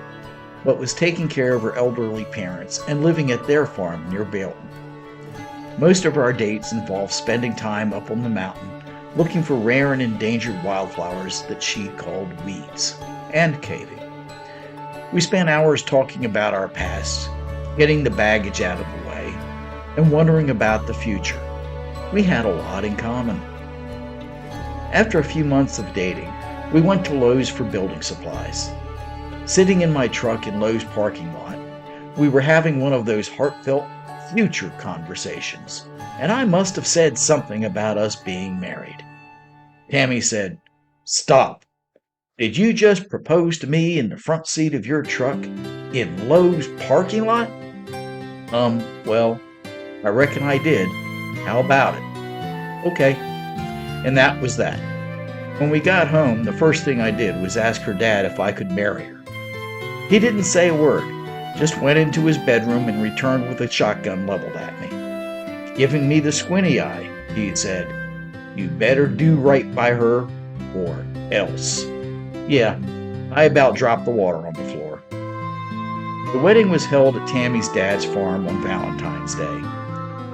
but was taking care of her elderly parents and living at their farm near Belton. Most of our dates involved spending time up on the mountain looking for rare and endangered wildflowers that she called weeds, and caving. We spent hours talking about our past, getting the baggage out of the way, and wondering about the future. We had a lot in common. After a few months of dating, we went to Lowe's for building supplies. Sitting in my truck in Lowe's parking lot, we were having one of those heartfelt future conversations, and I must have said something about us being married. Tammy said, "Stop. Did you just propose to me in the front seat of your truck in Lowe's parking lot?" Well, I reckon I did. How about it?" "Okay." And that was that. When we got home, the first thing I did was ask her dad if I could marry her. He didn't say a word, just went into his bedroom and returned with a shotgun leveled at me. Giving me the squinty eye, he said, "You better do right by her, or else." Yeah, I about dropped the water on the floor. The wedding was held at Tammy's dad's farm on Valentine's Day.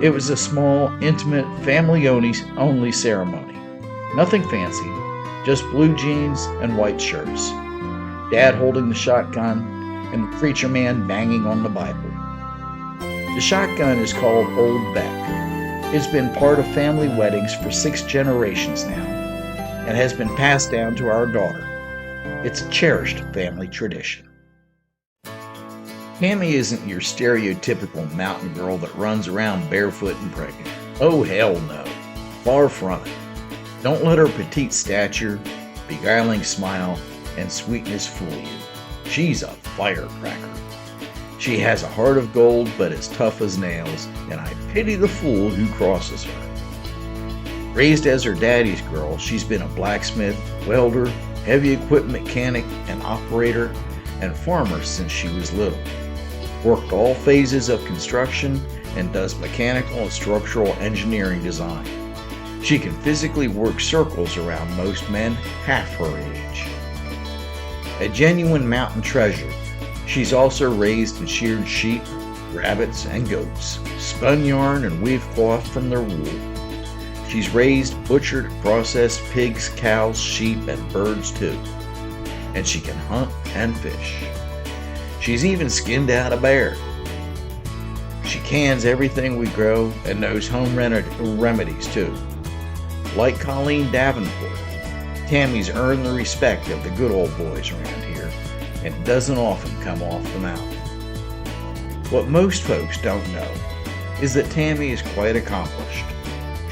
It was a small, intimate, family-only ceremony. Nothing fancy, just blue jeans and white shirts. Dad holding the shotgun and the preacher man banging on the Bible. The shotgun is called Old Beck. It's been part of family weddings for 6 generations now, and has been passed down to our daughter. It's a cherished family tradition. Tammy isn't your stereotypical mountain girl that runs around barefoot and pregnant. Oh hell no, far from it. Don't let her petite stature, beguiling smile, and sweetness fool you. She's a firecracker. She has a heart of gold, but as tough as nails, and I pity the fool who crosses her. Raised as her daddy's girl, she's been a blacksmith, welder, heavy equipment mechanic, and operator, and farmer since she was little. Worked all phases of construction and does mechanical and structural engineering design. She can physically work circles around most men half her age. A genuine mountain treasure, she's also raised and sheared sheep, rabbits, and goats, spun yarn and weaved cloth from their wool. She's raised, butchered, processed pigs, cows, sheep, and birds too. And she can hunt and fish. She's even skinned out a bear. She cans everything we grow and knows home remedies too. Like Colleen Davenport, Tammy's earned the respect of the good old boys around here, and doesn't often come off the mountain. What most folks don't know is that Tammy is quite accomplished.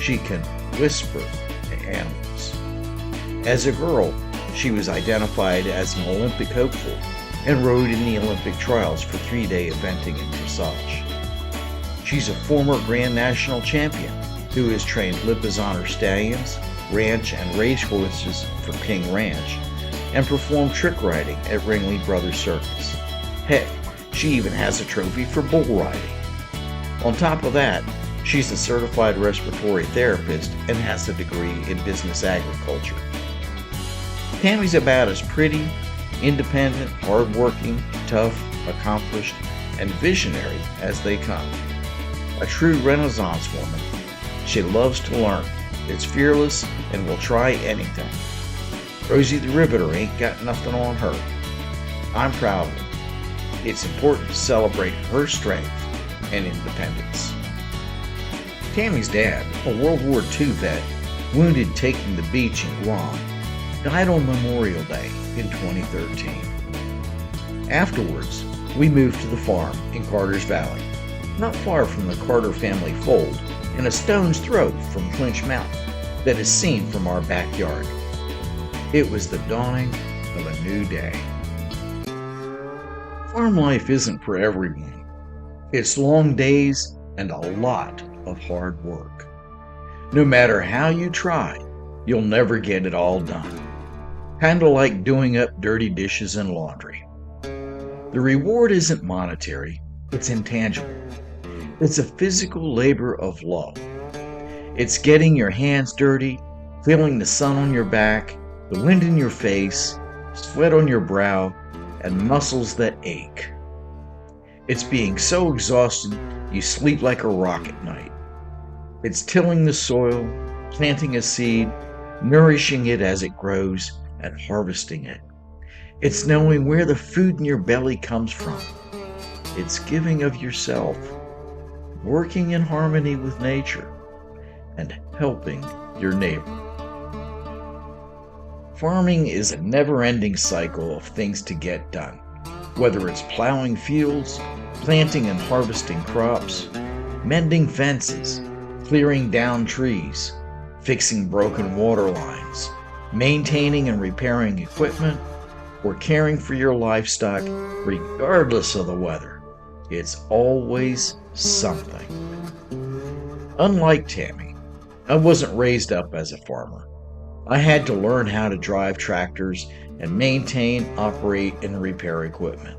She can whisper to animals. As a girl, she was identified as an Olympic hopeful and rode in the Olympic trials for 3-day eventing and dressage. She's a former Grand National champion who has trained Lipizzan stallions, ranch and race horses for King Ranch, and performed trick riding at Ringley Brothers Circus. Heck, she even has a trophy for bull riding. On top of that, she's a certified respiratory therapist and has a degree in business agriculture. Tammy's about as pretty, independent, hardworking, tough, accomplished, and visionary as they come. A true Renaissance woman, she loves to learn, is fearless, and will try anything. Rosie the Riveter ain't got nothing on her. I'm proud of her. It's important to celebrate her strength and independence. Tammy's dad, a World War II vet, wounded taking the beach in Guam, died on Memorial Day in 2013. Afterwards, we moved to the farm in Carter's Valley, not far from the Carter family fold, and a stone's throw from Clinch Mountain that is seen from our backyard. It was the dawning of a new day. Farm life isn't for everyone. It's long days and a lot of hard work. No matter how you try, you'll never get it all done. Kind of like doing up dirty dishes and laundry. The reward isn't monetary, it's intangible. It's a physical labor of love. It's getting your hands dirty, feeling the sun on your back, the wind in your face, sweat on your brow, and muscles that ache. It's being so exhausted you sleep like a rock at night. It's tilling the soil, planting a seed, nourishing it as it grows, and harvesting it. It's knowing where the food in your belly comes from. It's giving of yourself, working in harmony with nature, and helping your neighbor. Farming is a never-ending cycle of things to get done, whether it's plowing fields, planting and harvesting crops, mending fences, clearing down trees, fixing broken water lines, maintaining and repairing equipment, or caring for your livestock regardless of the weather. It's always something. Unlike Tammy, I wasn't raised up as a farmer. I had to learn how to drive tractors and maintain, operate, and repair equipment.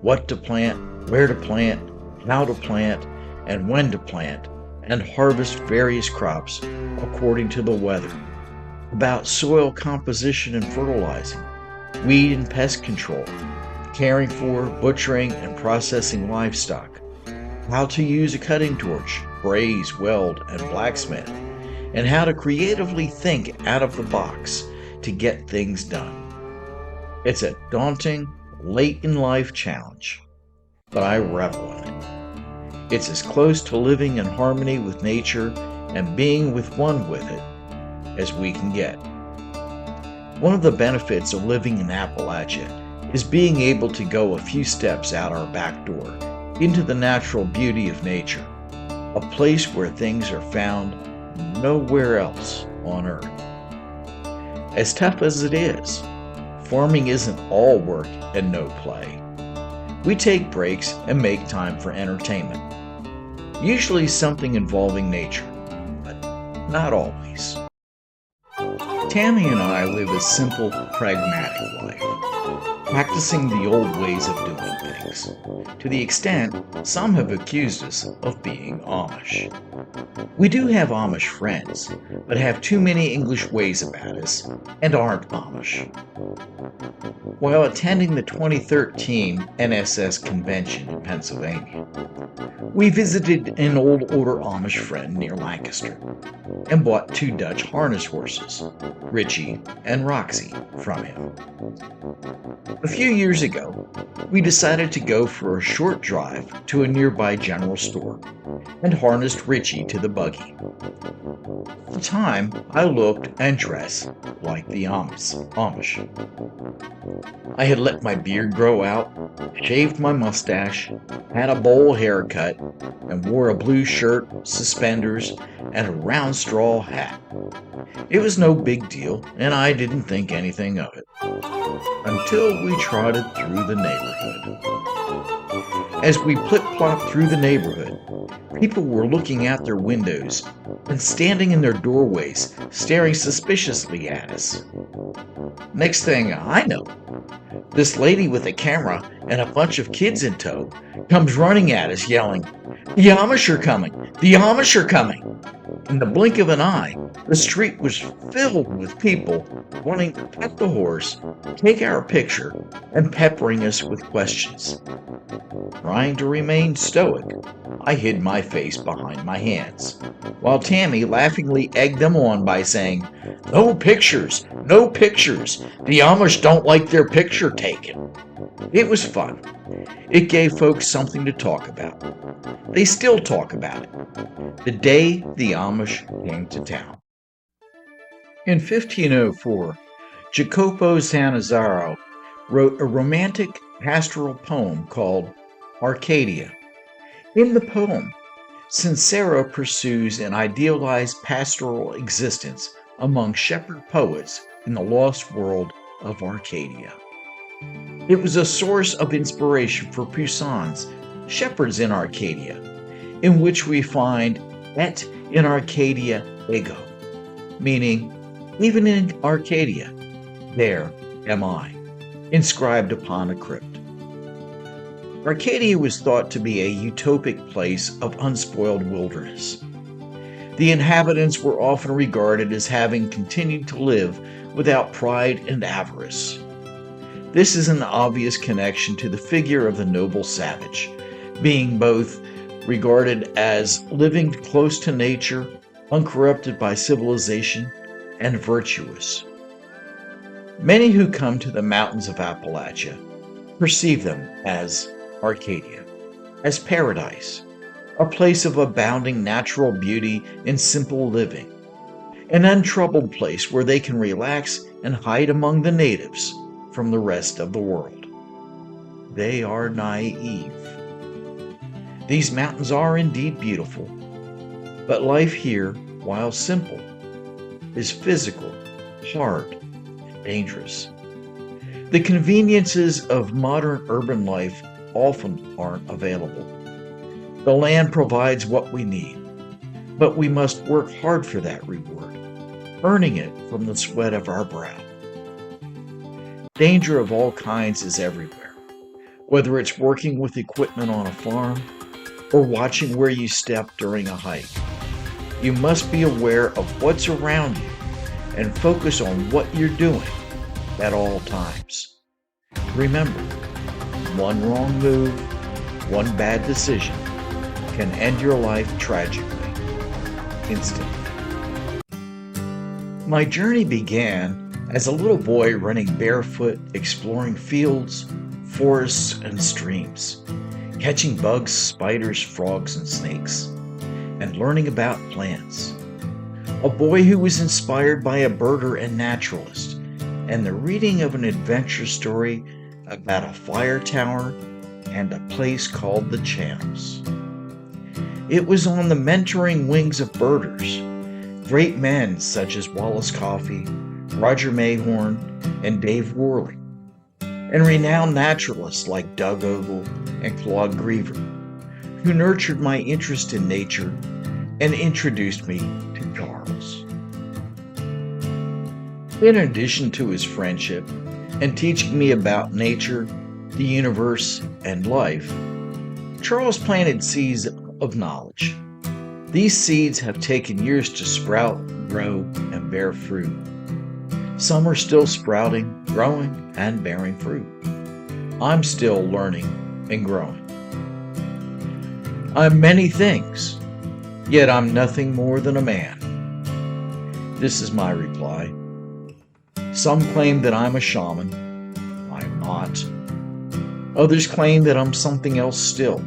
What to plant, where to plant, how to plant, and when to plant, and harvest various crops according to the weather. About soil composition and fertilizing, weed and pest control, caring for, butchering, and processing livestock, how to use a cutting torch, braze, weld, and blacksmith, and how to creatively think out of the box to get things done. It's a daunting, late-in-life challenge, but I revel in it. It's as close to living in harmony with nature and being with one with it as we can get. One of the benefits of living in Appalachia is being able to go a few steps out our back door into the natural beauty of nature, a place where things are found nowhere else on earth. As tough as it is, farming isn't all work and no play. We take breaks and make time for entertainment, usually something involving nature, but not always. Tammy and I live a simple, pragmatic life, practicing the old ways of doing things, to the extent some have accused us of being Amish. We do have Amish friends, but have too many English ways about us and aren't Amish. While attending the 2013 NSS convention in Pennsylvania, we visited an old order Amish friend near Lancaster and bought 2 Dutch harness horses, Richie and Roxy, from him. A few years ago, we decided to go for a short drive to a nearby general store and harnessed Richie to the buggy. At the time, I looked and dressed like the Amish. I had let my beard grow out, shaved my mustache, had a bowl haircut, and wore a blue shirt, suspenders, and a round straw hat. It was no big deal, and I didn't think anything of it. Until we trotted through the neighborhood. As we plip-plopped through the neighborhood, people were looking out their windows and standing in their doorways, staring suspiciously at us. Next thing I know, this lady with a camera and a bunch of kids in tow comes running at us yelling, "The Amish are coming! The Amish are coming!" In the blink of an eye, the street was filled with people wanting to pet the horse, take our picture, and peppering us with questions. Trying to remain stoic, I hid my face behind my hands, while Tammy laughingly egged them on by saying, "No pictures! No pictures! The Amish don't like their picture taken." It was fun. It gave folks something to talk about. They still talk about it. The day the Amish came to town. In 1504, Jacopo Sannazaro wrote a romantic pastoral poem called Arcadia. In the poem, Sannazaro pursues an idealized pastoral existence among shepherd poets in the lost world of Arcadia. It was a source of inspiration for Poussin's Shepherds in Arcadia, in which we find et in Arcadia ego, meaning even in Arcadia, there am I, inscribed upon a crypt. Arcadia was thought to be a utopic place of unspoiled wilderness. The inhabitants were often regarded as having continued to live without pride and avarice. This is an obvious connection to the figure of the noble savage, being both regarded as living close to nature, uncorrupted by civilization, and virtuous. Many who come to the mountains of Appalachia perceive them as Arcadia, as paradise, a place of abounding natural beauty and simple living, an untroubled place where they can relax and hide among the natives from the rest of the world. They are naive. These mountains are indeed beautiful, but life here, while simple, is physical, hard, dangerous. The conveniences of modern urban life often aren't available. The land provides what we need, but we must work hard for that reward, earning it from the sweat of our brow. Danger of all kinds is everywhere, whether it's working with equipment on a farm or watching where you step during a hike. You must be aware of what's around you and focus on what you're doing at all times. Remember, one wrong move, one bad decision can end your life tragically, instantly. My journey began as a little boy running barefoot, exploring fields, forests, and streams, catching bugs, spiders, frogs, and snakes, and learning about plants. A boy who was inspired by a birder and naturalist, and the reading of an adventure story about a fire tower and a place called the Channels. It was on the mentoring wings of birders, great men such as Wallace Coffey, Roger Mayhorn, and Dave Worley, and renowned naturalists like Doug Ogle and Claude Griever, who nurtured my interest in nature and introduced me to Charles. In addition to his friendship and teaching me about nature, the universe, and life, Charles planted seeds of knowledge. These seeds have taken years to sprout, grow, and bear fruit. Some are still sprouting, growing, and bearing fruit. I'm still learning and growing. I'm many things, yet I'm nothing more than a man. This is my reply. Some claim that I'm a shaman. I'm not. Others claim that I'm something else still.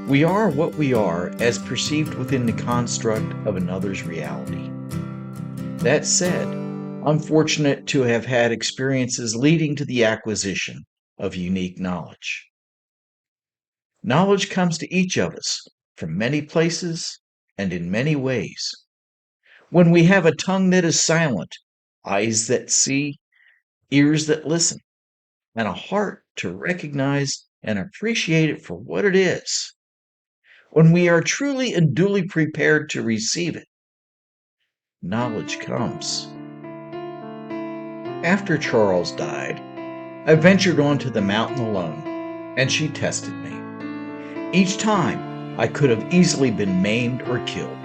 We are what we are as perceived within the construct of another's reality. That said, I'm fortunate to have had experiences leading to the acquisition of unique knowledge. Knowledge comes to each of us from many places and in many ways. When we have a tongue that is silent, eyes that see, ears that listen, and a heart to recognize and appreciate it for what it is, when we are truly and duly prepared to receive it, knowledge comes. After Charles died, I ventured onto the mountain alone, and she tested me. Each time, I could have easily been maimed or killed,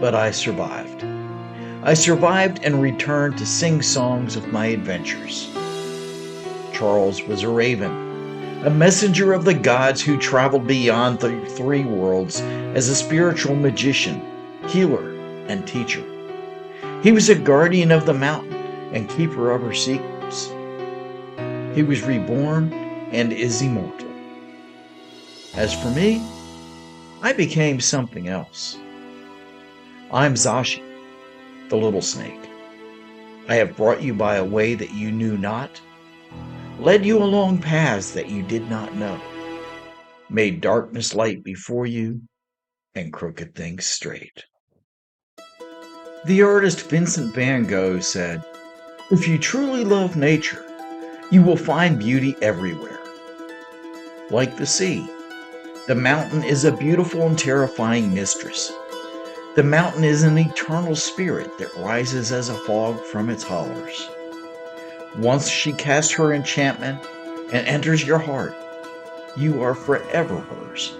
but I survived. I survived and returned to sing songs of my adventures. Charles was a raven, a messenger of the gods who traveled beyond the three worlds as a spiritual magician, healer, and teacher. He was a guardian of the mountain and keeper of her secrets. He was reborn and is immortal. As for me, I became something else. I'm Zashi, the little snake. I have brought you by a way that you knew not, led you along paths that you did not know, made darkness light before you, and crooked things straight. The artist Vincent van Gogh said, "If you truly love nature, you will find beauty everywhere. Like the sea, The mountain is a beautiful and terrifying mistress. The mountain is an eternal spirit that rises as a fog from its hollers. Once she casts her enchantment and enters your heart, you are forever hers.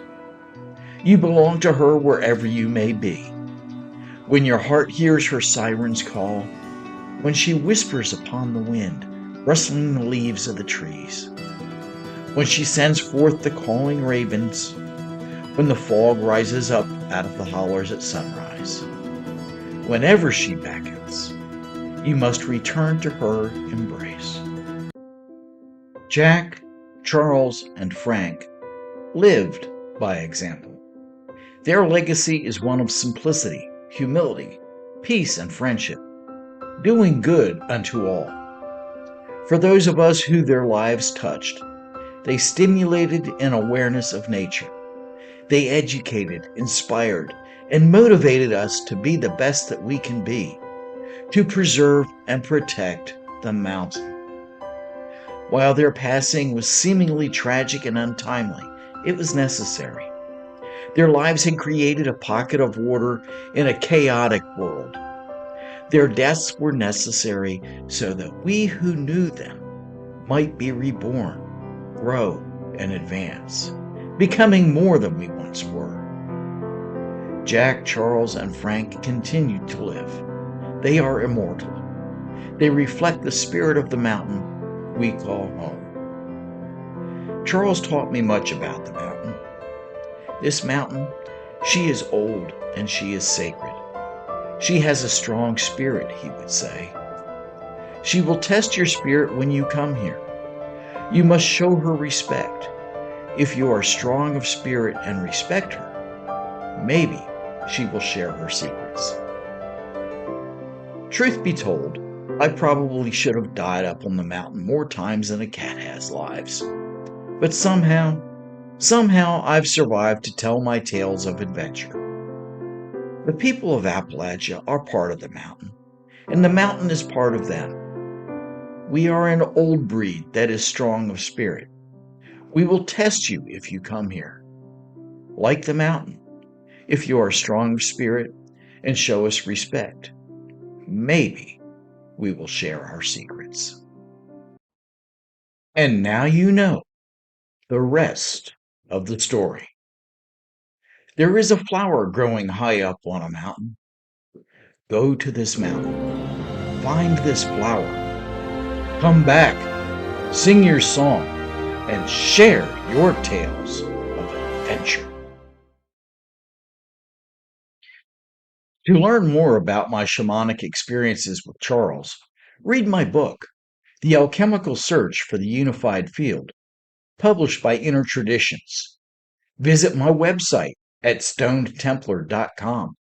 You belong to her wherever you may be. When your heart hears her siren's call, when she whispers upon the wind, rustling the leaves of the trees, when she sends forth the calling ravens, when the fog rises up out of the hollers at sunrise, whenever she beckons, you must return to her embrace. Jack, Charles, and Frank lived by example. Their legacy is one of simplicity, humility, peace, and friendship, doing good unto all. For those of us who their lives touched, they stimulated an awareness of nature. They educated, inspired, and motivated us to be the best that we can be, to preserve and protect the mountain. While their passing was seemingly tragic and untimely, it was necessary. Their lives had created a pocket of water in a chaotic world. Their deaths were necessary so that we who knew them might be reborn, grow, and advance, becoming more than we once were. Jack, Charles, and Frank continued to live. They are immortal. They reflect the spirit of the mountain we call home. Charles taught me much about the mountain. This mountain, she is old and she is sacred. She has a strong spirit, he would say. She will test your spirit when you come here. You must show her respect. If you are strong of spirit and respect her, maybe she will share her secrets. Truth be told, I probably should have died up on the mountain more times than a cat has lives. But somehow I've survived to tell my tales of adventure. The people of Appalachia are part of the mountain, and the mountain is part of them. We are an old breed that is strong of spirit. We will test you if you come here. Like the mountain, if you are strong of spirit and show us respect, maybe we will share our secrets. And now you know the rest of the story. There is a flower growing high up on a mountain. Go to this mountain, find this flower, come back, sing your song, and share your tales of adventure. To learn more about my shamanic experiences with Charles, read my book, The Alchemical Search for the Unified Field, published by Inner Traditions. Visit my website at stonedtemplar.com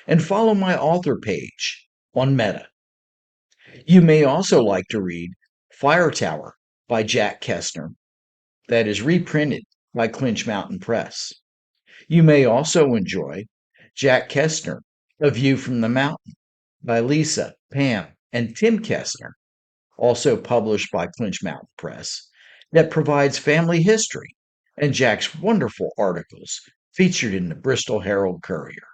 and follow my author page on Meta. You may also like to read Fire Tower by Jack Kestner, that is reprinted by Clinch Mountain Press. You may also enjoy Jack Kestner, A View from the Mountain by Lisa, Pam, and Tim Kestner, also published by Clinch Mountain Press, that provides family history and Jack's wonderful articles featured in the Bristol Herald Courier.